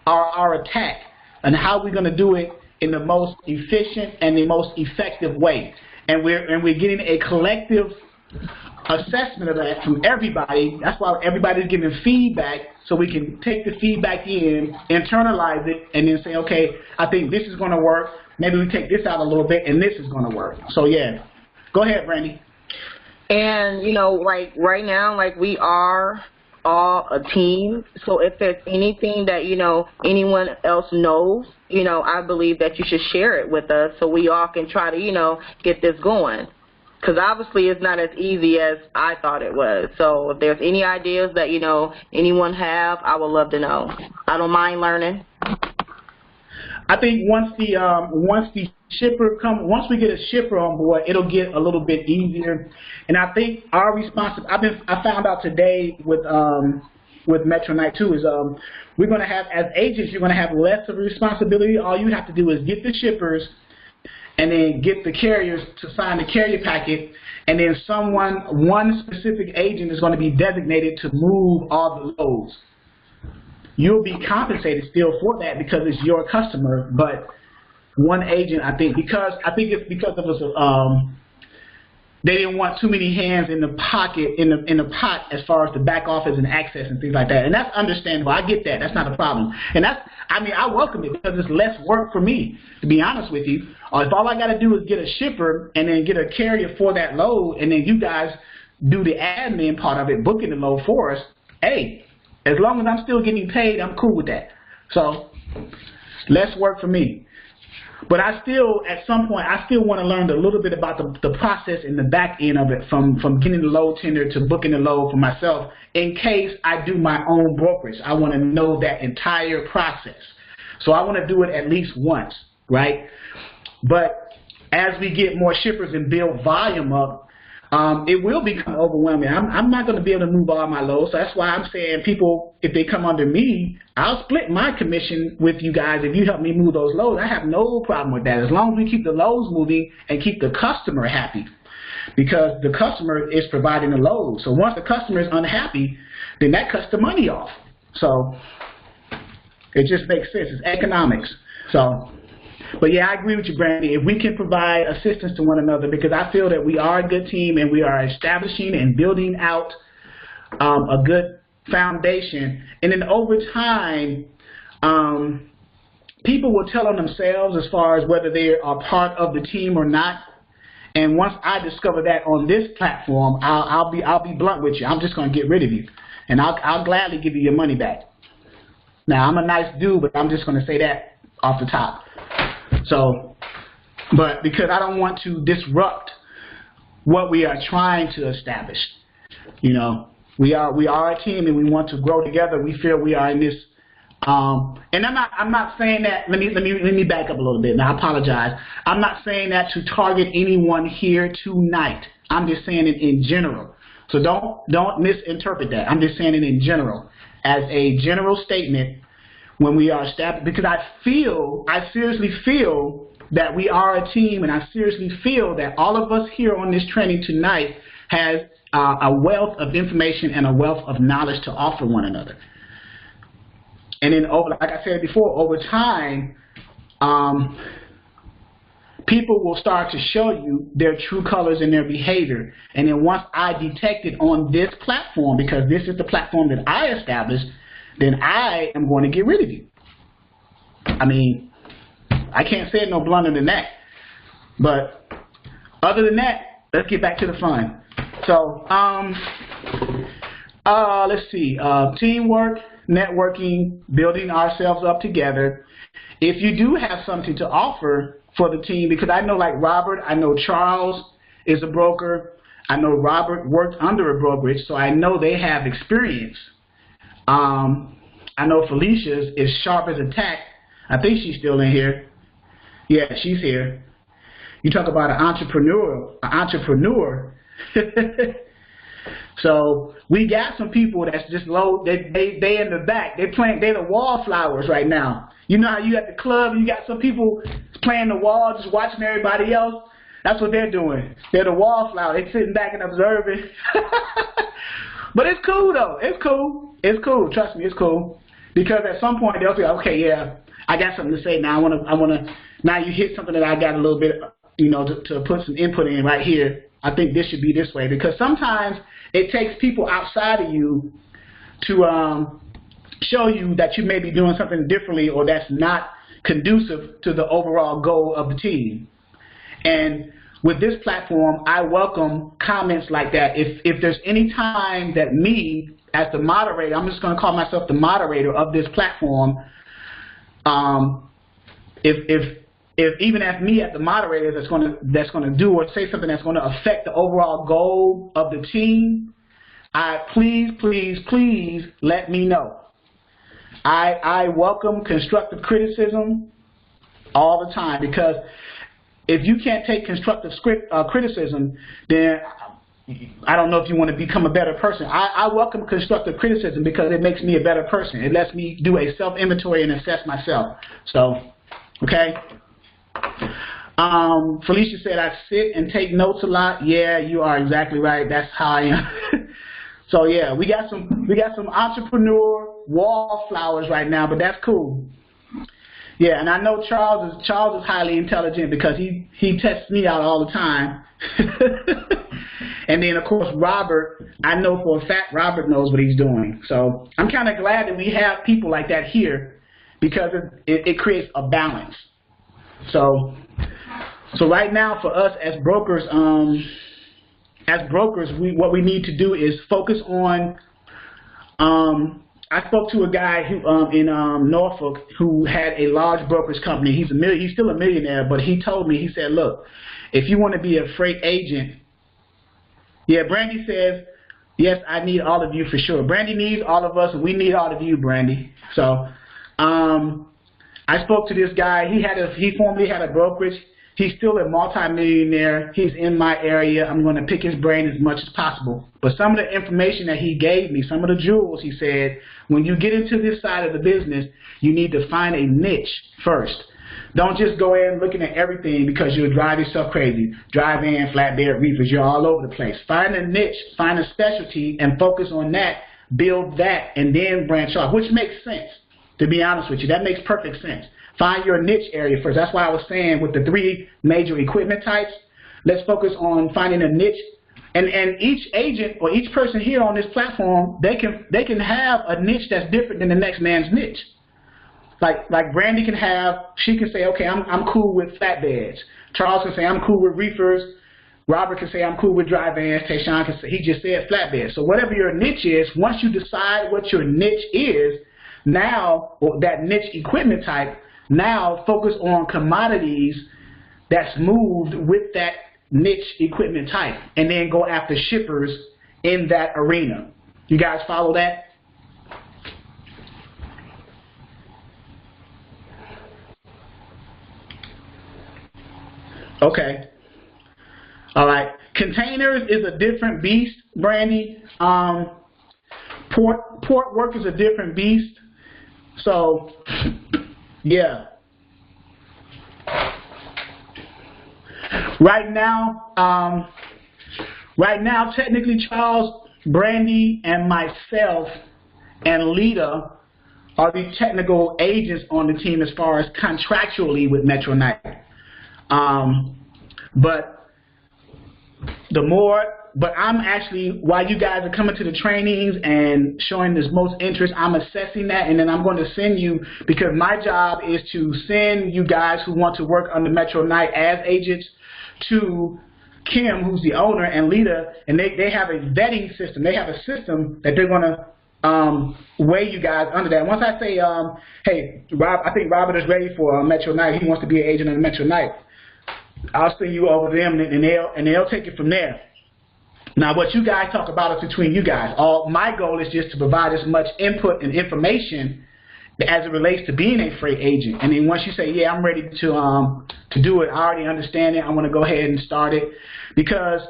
our attack and how we're going to do it in the most efficient and the most effective way. And we're getting a collective assessment of that from everybody. That's why everybody's giving feedback, so we can take the feedback in, internalize it, and then say, okay, I think this is going to work. Maybe we take this out a little bit, and this is going to work. So yeah, go ahead, Brandy. And right now, we are all a team. So if there's anything that anyone else knows, I believe that you should share it with us so we all can try to get this going. Because obviously it's not as easy as I thought it was. So if there's any ideas that anyone have, I would love to know. I don't mind learning. I think once we get a shipper on board, it'll get a little bit easier. And I think our responsibility, I found out today with Metro Night 2 is we're going to have, as agents, you're going to have less of a responsibility. All you have to do is get the shippers and then get the carriers to sign the carrier packet, and then one specific agent is going to be designated to move all the loads. You'll be compensated still for that because it's your customer, but one agent, I think it's because of us, they didn't want too many hands in the pocket, in the pot, as far as the back office and access and things like that. And that's understandable. I get that. That's not a problem. And I welcome it because it's less work for me, to be honest with you. If all I got to do is get a shipper and then get a carrier for that load, and then you guys do the admin part of it, booking the load for us, hey, as long as I'm still getting paid, I'm cool with that. So less work for me. But at some point, I still want to learn a little bit about the process in the back end of it, from getting the load tender to booking the load for myself. In case I do my own brokerage, I want to know that entire process. So I want to do it at least once, right? But as we get more shippers and build volume up, it will become overwhelming. I'm not going to be able to move all my loads. So that's why I'm saying people, if they come under me, I'll split my commission with you guys if you help me move those loads. I have no problem with that as long as we keep the loads moving and keep the customer happy, because the customer is providing the load. So once the customer is unhappy, then that cuts the money off. So it just makes sense. It's economics. So. But yeah, I agree with you, Brandy. If we can provide assistance to one another, because I feel that we are a good team and we are establishing and building out a good foundation. And then over time, people will tell on themselves as far as whether they are part of the team or not. And once I discover that on this platform, I'll be blunt with you. I'm just going to get rid of you, and I'll gladly give you your money back. Now, I'm a nice dude, but I'm just going to say that off the top. So, but because I don't want to disrupt what we are trying to establish, we are a team and we want to grow together. We feel we are in this, and I'm not saying that. Let me back up a little bit. And I apologize. I'm not saying that to target anyone here tonight. I'm just saying it in general. So don't misinterpret that. I'm just saying it in general, as a general statement. When we are established, because I seriously feel that we are a team, and I seriously feel that all of us here on this training tonight has a wealth of information and a wealth of knowledge to offer one another. And then, like I said before, over time, people will start to show you their true colors and their behavior. And then once I detect it on this platform, because this is the platform that I established, then I am going to get rid of you. I mean, I can't say it no blunter than that. But other than that, let's get back to the fun. So, let's see. Teamwork. networking, building ourselves up together. If you do have something to offer for the team, because I know like Robert, I know Charles is a broker. I know Robert worked under a brokerage, so I know they have experience. I know Felicia is sharp as a tack. I think she's still in here. Yeah, she's here. You talk about an entrepreneur. So we got some people that's just low. They in the back. They the wallflowers right now. You know how you at the club, you got some people playing the wall, just watching everybody else. That's what they're doing. They're the wallflower. They're sitting back and observing. But it's cool though. It's cool. It's cool. Trust me, it's cool. Because at some point they'll say, okay, yeah, I got something to say now. I wanna. Now you hit something that I got a little bit, you know, to put some input in right here. I think this should be this way, because sometimes it takes people outside of you to show you that you may be doing something differently or that's not conducive to the overall goal of the team. And with this platform, I welcome comments like that. If there's any time that me, as the moderator, I'm just going to call myself the moderator of this platform, if even as me as the moderator that's going to do or say something that's going to affect the overall goal of the team, please let me know. I welcome constructive criticism all the time, because if you can't take constructive criticism, then I don't know if you want to become a better person. I welcome constructive criticism because it makes me a better person. It lets me do a self-inventory and assess myself. So, okay. Felicia said I sit and take notes a lot. Yeah, you are exactly right. That's how I am. So yeah, we got some entrepreneur wallflowers right now, but that's cool. Yeah, and I know Charles is highly intelligent because he tests me out all the time. And then of course Robert, I know for a fact Robert knows what he's doing. So I'm kind of glad that we have people like that here, because it creates a balance. So right now for us as brokers, what we need to do is focus on. I spoke to a guy who in Norfolk who had a large brokerage company. He's still a millionaire, but he told me, he said, look, if you want to be a freight agent, yeah, Brandy says, yes, I need all of you for sure. Brandy needs all of us, and we need all of you, Brandy. So I spoke to this guy. He formerly had a brokerage. He's still a multimillionaire. He's in my area. I'm going to pick his brain as much as possible. But some of the information that he gave me, some of the jewels, he said, when you get into this side of the business, you need to find a niche first. Don't just go in looking at everything, because you'll drive yourself crazy. Drive in, flatbed, reefers, you're all over the place. Find a niche, find a specialty, and focus on that. Build that, and then branch off, which makes sense, to be honest with you. That makes perfect sense. Find your niche area first. That's why I was saying with the 3 major equipment types, let's focus on finding a niche. And each agent or each person here on this platform, they can have a niche that's different than the next man's niche. Like Brandy she can say, okay, I'm cool with flatbeds. Charles can say, I'm cool with reefers. Robert can say, I'm cool with dry vans. Tayshawn can say, he just said flatbeds. So whatever your niche is, once you decide what your niche is, now, or that niche equipment type, now focus on commodities that's moved with that niche equipment type, and then go after shippers in that arena. You guys follow that? Okay. All right. Containers is a different beast, Brandy. Port work is a different beast. So, yeah. Right now, technically, Charles, Brandy, and myself, and Lita are the technical agents on the team as far as contractually with Metro-Night. But I'm actually, while you guys are coming to the trainings and showing this most interest, I'm assessing that, and then I'm going to send you, because my job is to send you guys who want to work under Metro-Night as agents to Kim, who's the owner, and Lita, and they have a vetting system. They have a system that they're going to weigh you guys under that. Once I say, hey, Rob, I think Robert is ready for Metro Night. He wants to be an agent on Metro Night. I'll send you over to them, and they'll take it from there. Now, what you guys talk about is between you guys. My goal is just to provide as much input and information as it relates to being a freight agent. And then once you say, yeah, I'm ready to do it, I already understand it, I want to go ahead and start it. Because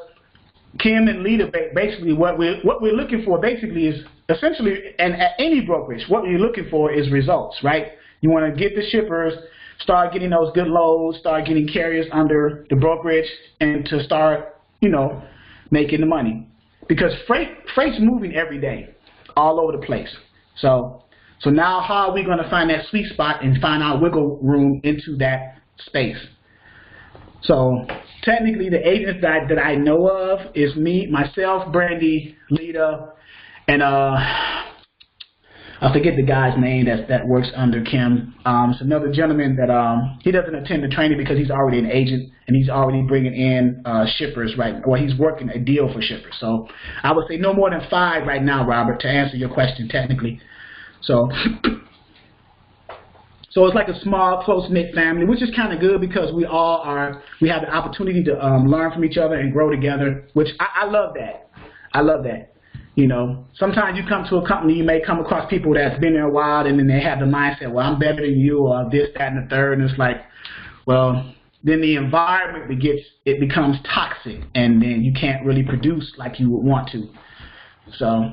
Kim and Lita, basically what we're looking for basically is essentially, and at any brokerage, what you're looking for is results, right? You want to get the shippers, start getting those good loads, start getting carriers under the brokerage, and to start, making the money. Because freight's moving every day, all over the place. So now how are we going to find that sweet spot and find our wiggle room into that space? So technically the agents that I know of is me, myself, Brandy, Lita, and I forget the guy's name that works under Kim. It's another gentleman that he doesn't attend the training because he's already an agent and he's already bringing in shippers, right? Or he's working a deal for shippers. So I would say no more than 5 right now, Robert, to answer your question technically. So it's like a small, close-knit family, which is kind of good because we have the opportunity to learn from each other and grow together, which I love that. I love that. Sometimes you come to a company, you may come across people that's been there a while, and then they have the mindset, well, I'm better than you, or this, that, and the third, and it's like, well, then the environment becomes toxic, and then you can't really produce like you would want to. So,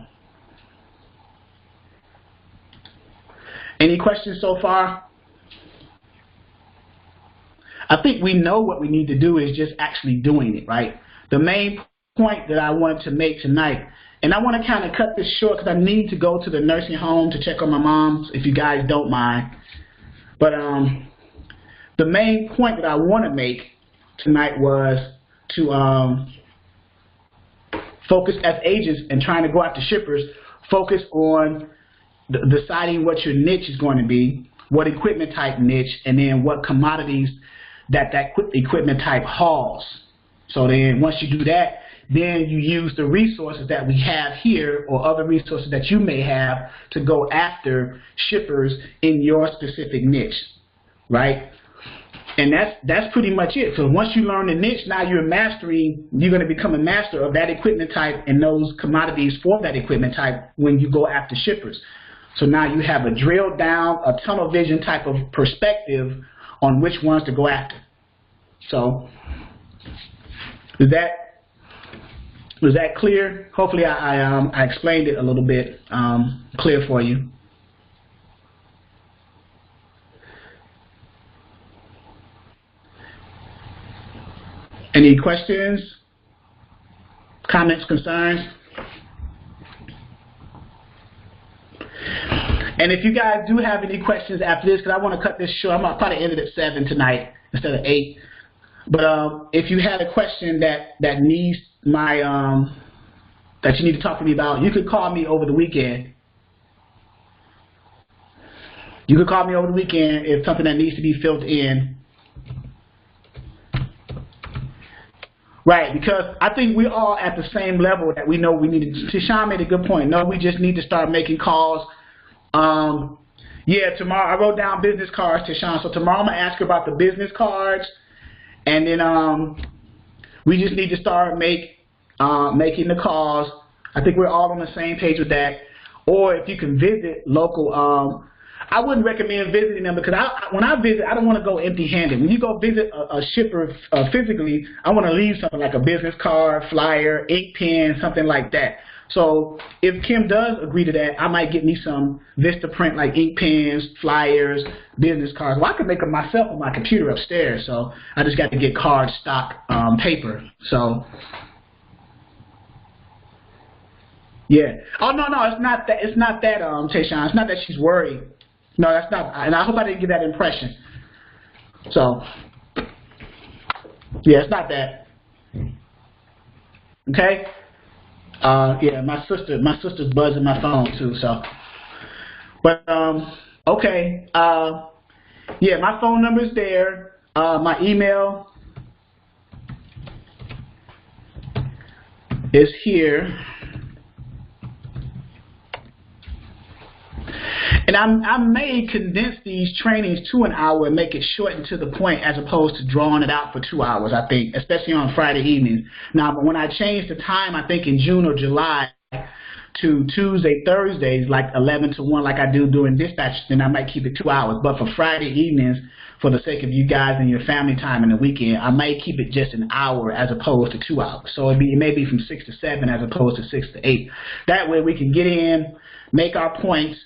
any questions so far? I think we know what we need to do is just actually doing it, right? The main point that I wanted to make tonight, and I want to kind of cut this short because I need to go to the nursing home to check on my mom, if you guys don't mind. But the main point that I want to make tonight was to focus as agents and trying to go after shippers, focus on deciding what your niche is going to be, what equipment type niche, and then what commodities that equipment type hauls. So then once you do that, then you use the resources that we have here or other resources that you may have to go after shippers in your specific niche, right? And that's pretty much it. So once you learn the niche, now you're going to become a master of that equipment type and those commodities for that equipment type when you go after shippers. So now you have a drill down, a tunnel vision type of perspective on which ones to go after. So was that clear? Hopefully I explained it a little bit clear for you. Any questions, comments, concerns? And if you guys do have any questions after this, because I want to cut this short, I'm going to probably end it at 7 tonight instead of 8. But if you had a question that needs that you need to talk to me about, you could call me over the weekend. You could call me over the weekend if something that needs to be filled in. Right, because I think we're all at the same level that we know we need to. Tashawn made a good point. No, we just need to start making calls. Yeah, tomorrow I wrote down business cards, Tashawn. So tomorrow I'm going to ask her about the business cards. And then we just need to start making the calls. I think we're all on the same page with that. Or if you can visit local, I wouldn't recommend visiting them because when I visit, I don't want to go empty-handed. When you go visit a shipper physically, I want to leave something like a business card, flyer, ink pen, something like that. So if Kim does agree to that, I might get me some Vistaprint like ink pens, flyers, business cards. Well, I could make them myself on my computer upstairs. So I just got to get card stock paper. So yeah. Oh no, it's not that. It's not that, Tayshawn. It's not that she's worried. No, that's not. And I hope I didn't get that impression. So yeah, it's not that. Okay. Yeah, my sister's buzzing my phone too. So, but okay. Yeah, my phone number is there. My email is here. And I may condense these trainings to an hour and make it short and to the point as opposed to drawing it out for 2 hours, I think, especially on Friday evenings. Now, but when I change the time, I think in June or July to Tuesday, Thursdays, like 11 to 1, like I do during dispatch, then I might keep it 2 hours. But for Friday evenings, for the sake of you guys and your family time in the weekend, I might keep it just an hour as opposed to 2 hours. So it may be from 6 to 7 as opposed to 6 to 8. That way we can get in, make our points,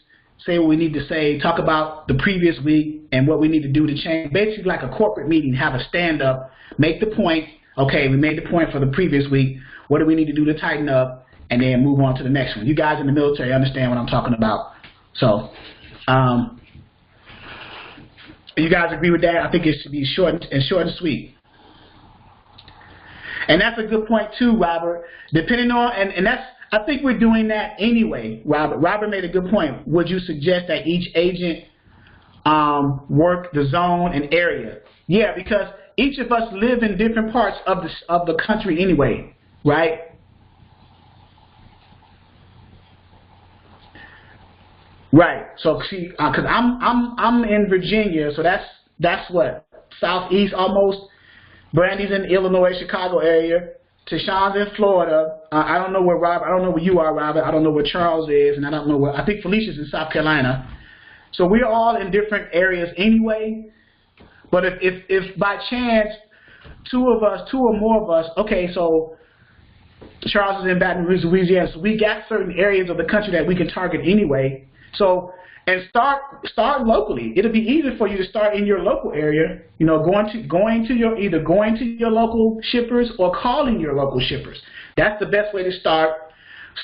say what we need to say, talk about the previous week and what we need to do to change. Basically like a corporate meeting, have a stand-up, make the point. Okay, we made the point for the previous week. What do we need to do to tighten up? And then move on to the next one. You guys in the military understand what I'm talking about. So, you guys agree with that? I think it should be short and sweet. And that's a good point too, Robert. Depending on, and that's, I think we're doing that anyway, Robert. Robert made a good point. Would you suggest that each agent work the zone and area? Yeah, because each of us live in different parts of the country anyway, right? Right. So see, because I'm in Virginia, so that's what, southeast almost. Brandy's in Illinois, Chicago area. Tashawn's in Florida. I don't know where Robert. I don't know where you are, Robert. I don't know where Charles is, and I don't know where. I think Felicia's in South Carolina. So we're all in different areas anyway. But if by chance two or more of us, okay, so Charles is in Baton Rouge, Louisiana, so we got certain areas of the country that we can target anyway. So, and start locally. It'll be easier for you to start in your local area, you know, going to your local shippers or calling your local shippers. That's the best way to start.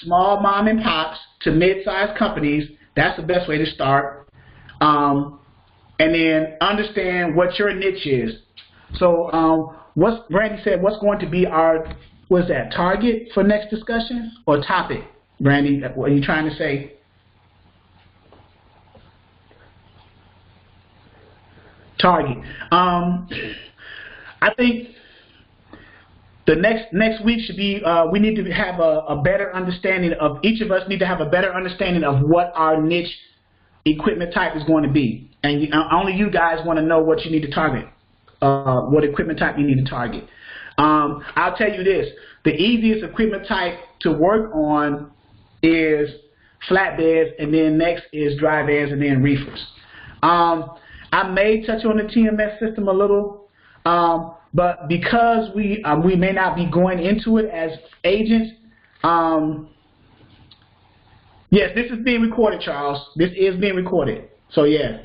Small mom and pops to mid-sized companies, that's the best way to start. And then understand what your niche is. So, Brandy said, what's going to be our, what's that, target for next discussion or topic? Brandy, what are you trying to say? Target. I think the next week should be, we need to have a better understanding of, each of us need to have a better understanding of what our niche equipment type is going to be. And only you guys want to know what you need to target, what equipment type you need to target. I'll tell you this, the easiest equipment type to work on is flatbeds, and then next is dry vans, and then reefers. I may touch on the TMS system a little, but because we may not be going into it as agents, yes, this is being recorded, Charles. This is being recorded. So, yeah.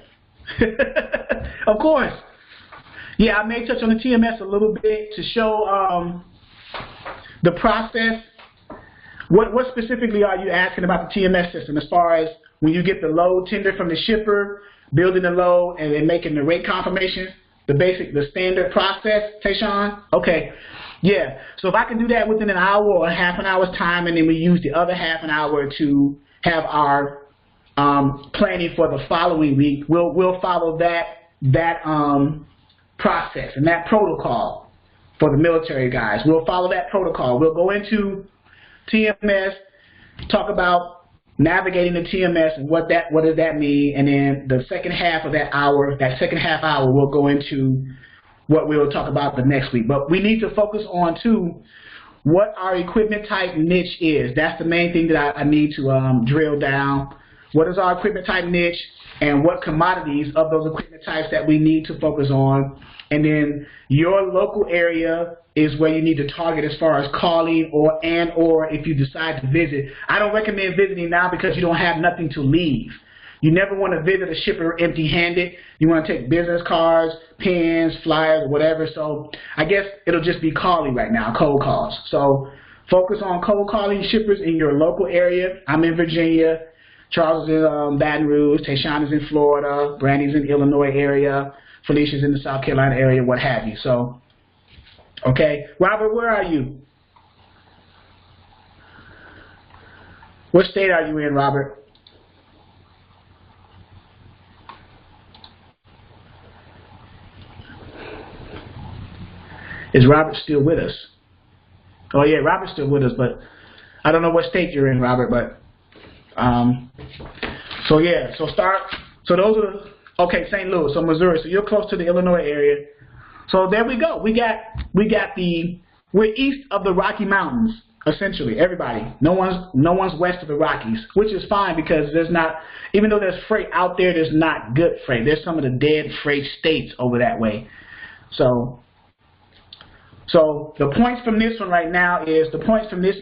Of course. Yeah, I may touch on the TMS a little bit to show the process. What specifically are you asking about the TMS system as far as when you get the load tender from the shipper, building the load, and then making the rate confirmation, the standard process, Tayshawn? Okay, yeah. So if I can do that within an hour or half an hour's time, and then we use the other half an hour to have our planning for the following week, we'll follow that process and that protocol for the military guys. We'll follow that protocol. We'll go into TMS, talk about navigating the TMS and what does that mean, and then the second half of that second half hour, we'll go into what we'll talk about the next week. But we need to focus on too what our equipment type niche is. That's the main thing that I need to drill down. What is our equipment type niche, and what commodities of those equipment types that we need to focus on, and then your local area is where you need to target as far as calling or if you decide to visit. I don't recommend visiting now because you don't have nothing to leave. You never want to visit a shipper empty-handed. You want to take business cards, pens, flyers, whatever. So I guess it'll just be calling right now, cold calls. So focus on cold calling shippers in your local area. I'm in Virginia. Charles is in Baton Rouge. Tayshawn is in Florida. Brandy's in the Illinois area. Felicia's in the South Carolina area, what have you. So, okay. Robert, where are you? What state are you in, Robert? Is Robert still with us? Oh, yeah, Robert's still with us, but I don't know what state you're in, Robert, but So yeah, so those are okay, St. Louis, so Missouri. So you're close to the Illinois area. So there we go. We're east of the Rocky Mountains, essentially. Everybody. No one's west of the Rockies, which is fine because there's not, even though there's freight out there, there's not good freight. There's some of the dead freight states over that way. So the points from this one right now is, the points from this,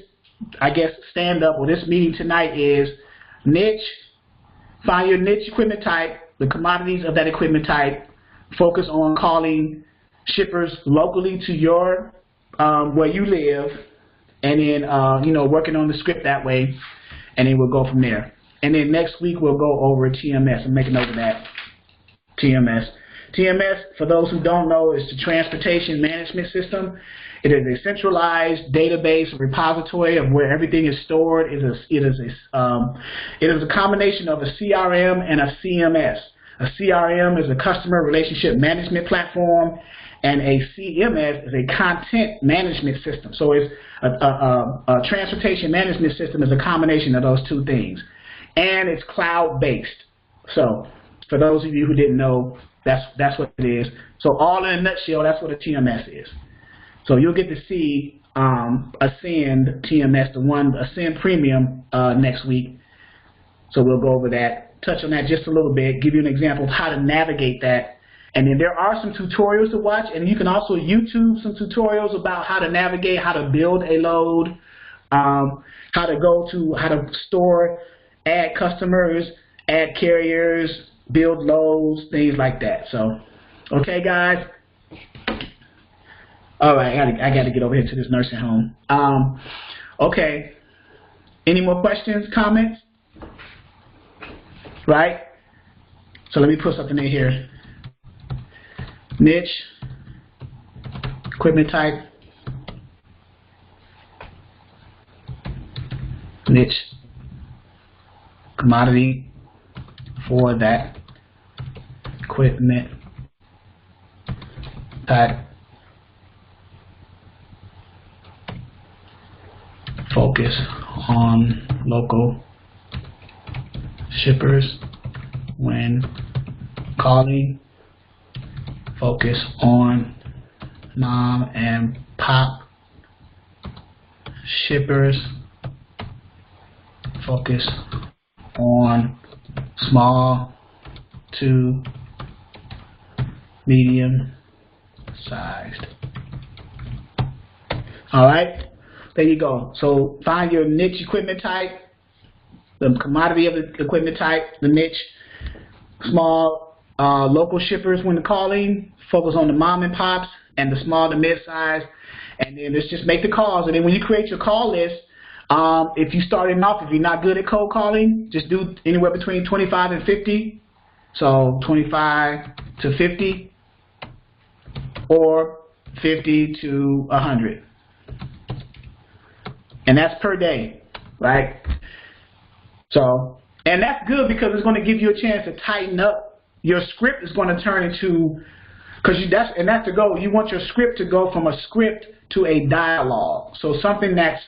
I guess, stand up or this meeting tonight is niche, find your niche equipment type, the commodities of that equipment type, focus on calling shippers locally to your where you live, and then working on the script that way, and then we'll go from there. And then next week we'll go over TMS. I'm making note of that. TMS. TMS, for those who don't know, is the Transportation Management System. It is a centralized database repository of where everything is stored. It is a combination of a CRM and a CMS. A CRM is a customer relationship management platform, and a CMS is a content management system. So it's a transportation management system is a combination of those two things, and it's cloud-based. So for those of you who didn't know, that's what it is. So all in a nutshell, that's what a TMS is. So you'll get to see Ascend TMS, Ascend Premium next week. So we'll go over that, touch on that just a little bit, give you an example of how to navigate that. And then there are some tutorials to watch, and you can also YouTube some tutorials about how to navigate, how to build a load, how to store, add customers, add carriers, build loads, things like that. So, okay, guys. All right, I got to get over here to this nursing home. Okay. Any more questions, comments? Right? So let me put something in here. Niche, equipment type, niche, commodity for that equipment type, focus on local shippers when calling, focus on mom and pop shippers, focus on small to medium sized. All right, there you go. So find your niche equipment type, the commodity of the equipment type, the niche, small local shippers when calling, focus on the mom and pops and the small to mid-size, and then let's just make the calls. And then when you create your call list, if you're starting off, if you're not good at cold calling, just do anywhere between 25 and 50. So 25 to 50 or 50 to 100. And that's per day, right? So, and that's good because it's going to give you a chance to tighten up. Your script is going to turn into, and that's the goal. You want your script to go from a script to a dialogue. So something that's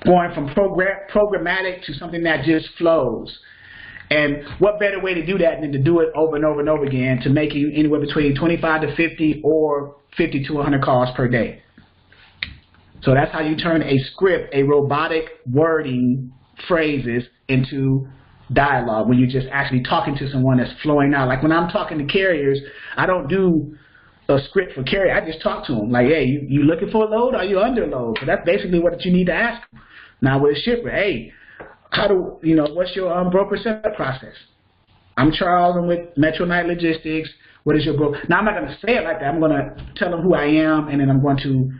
going from programmatic to something that just flows. And what better way to do that than to do it over and over and over again, to making anywhere between 25 to 50 or 50 to 100 calls per day. So that's how you turn a script, a robotic wording phrases, into dialogue, when you're just actually talking to someone that's flowing out. Like when I'm talking to carriers, I don't do a script for carrier. I just talk to them like, hey, you looking for a load? Are you under load? So that's basically what you need to ask them. Now with a shipper, hey, what's your broker setup process? I'm Charles. I'm with Metro Knight Logistics. What is your broker? Now I'm not going to say it like that. I'm going to tell them who I am, and then I'm going to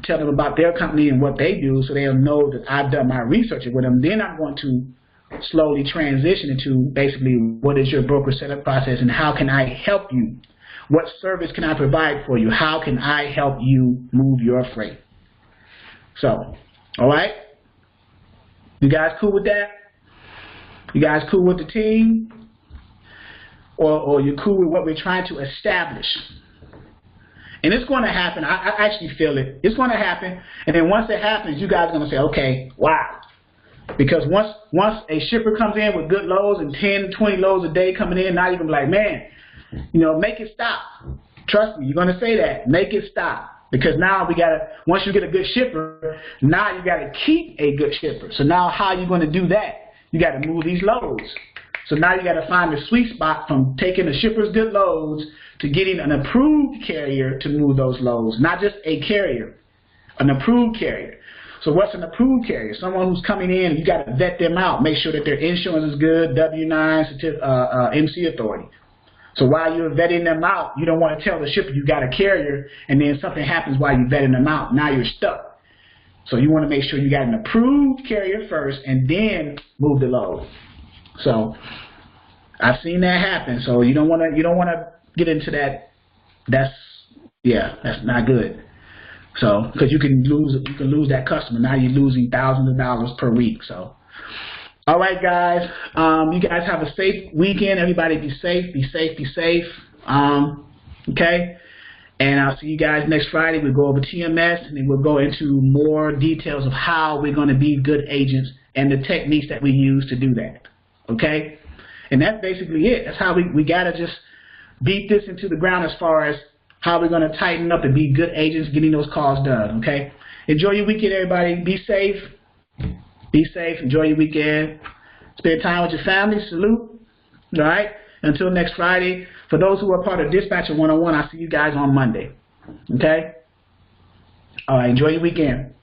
tell them about their company and what they do, so they'll know that I've done my research with them. Then I'm going to slowly transition into basically what is your broker setup process and how can I help you? What service can I provide for you? How can I help you move your freight? So, all right? You guys cool with that? You guys cool with the team? Or you cool with what we're trying to establish? And it's going to happen. I actually feel it. It's going to happen. And then once it happens, you guys are going to say, okay, wow. Because once a shipper comes in with good loads and 10, 20 loads a day coming in, now you're going to be like, man, you know, make it stop. Trust me, you're going to say that. Make it stop. Because now we got to, once you get a good shipper, now you got to keep a good shipper. So now how are you going to do that? You got to move these loads. So now you got to find the sweet spot from taking the shipper's good loads to getting an approved carrier to move those loads. Not just a carrier, an approved carrier. So what's an approved carrier? Someone who's coming in, you got to vet them out, make sure that their insurance is good, W-9, MC authority. So while you're vetting them out, you don't want to tell the shipper you got a carrier and then something happens while you're vetting them out. Now you're stuck. So you want to make sure you got an approved carrier first and then move the load. So I've seen that happen. So you don't want to get into that. That's not good. So because you can lose that customer. Now you're losing thousands of dollars per week. So all right, guys. You guys have a safe weekend. Everybody be safe. Be safe. Be safe. Okay. And I'll see you guys next Friday. We'll go over TMS and then we'll go into more details of how we're going to be good agents and the techniques that we use to do that. Okay? And that's basically it. That's how we got to just beat this into the ground as far as how we're going to tighten up and be good agents getting those calls done. Okay? Enjoy your weekend, everybody. Be safe. Be safe. Enjoy your weekend. Spend time with your family. Salute. All right? Until next Friday. For those who are part of Dispatcher 101, I'll see you guys on Monday. Okay? All right. Enjoy your weekend.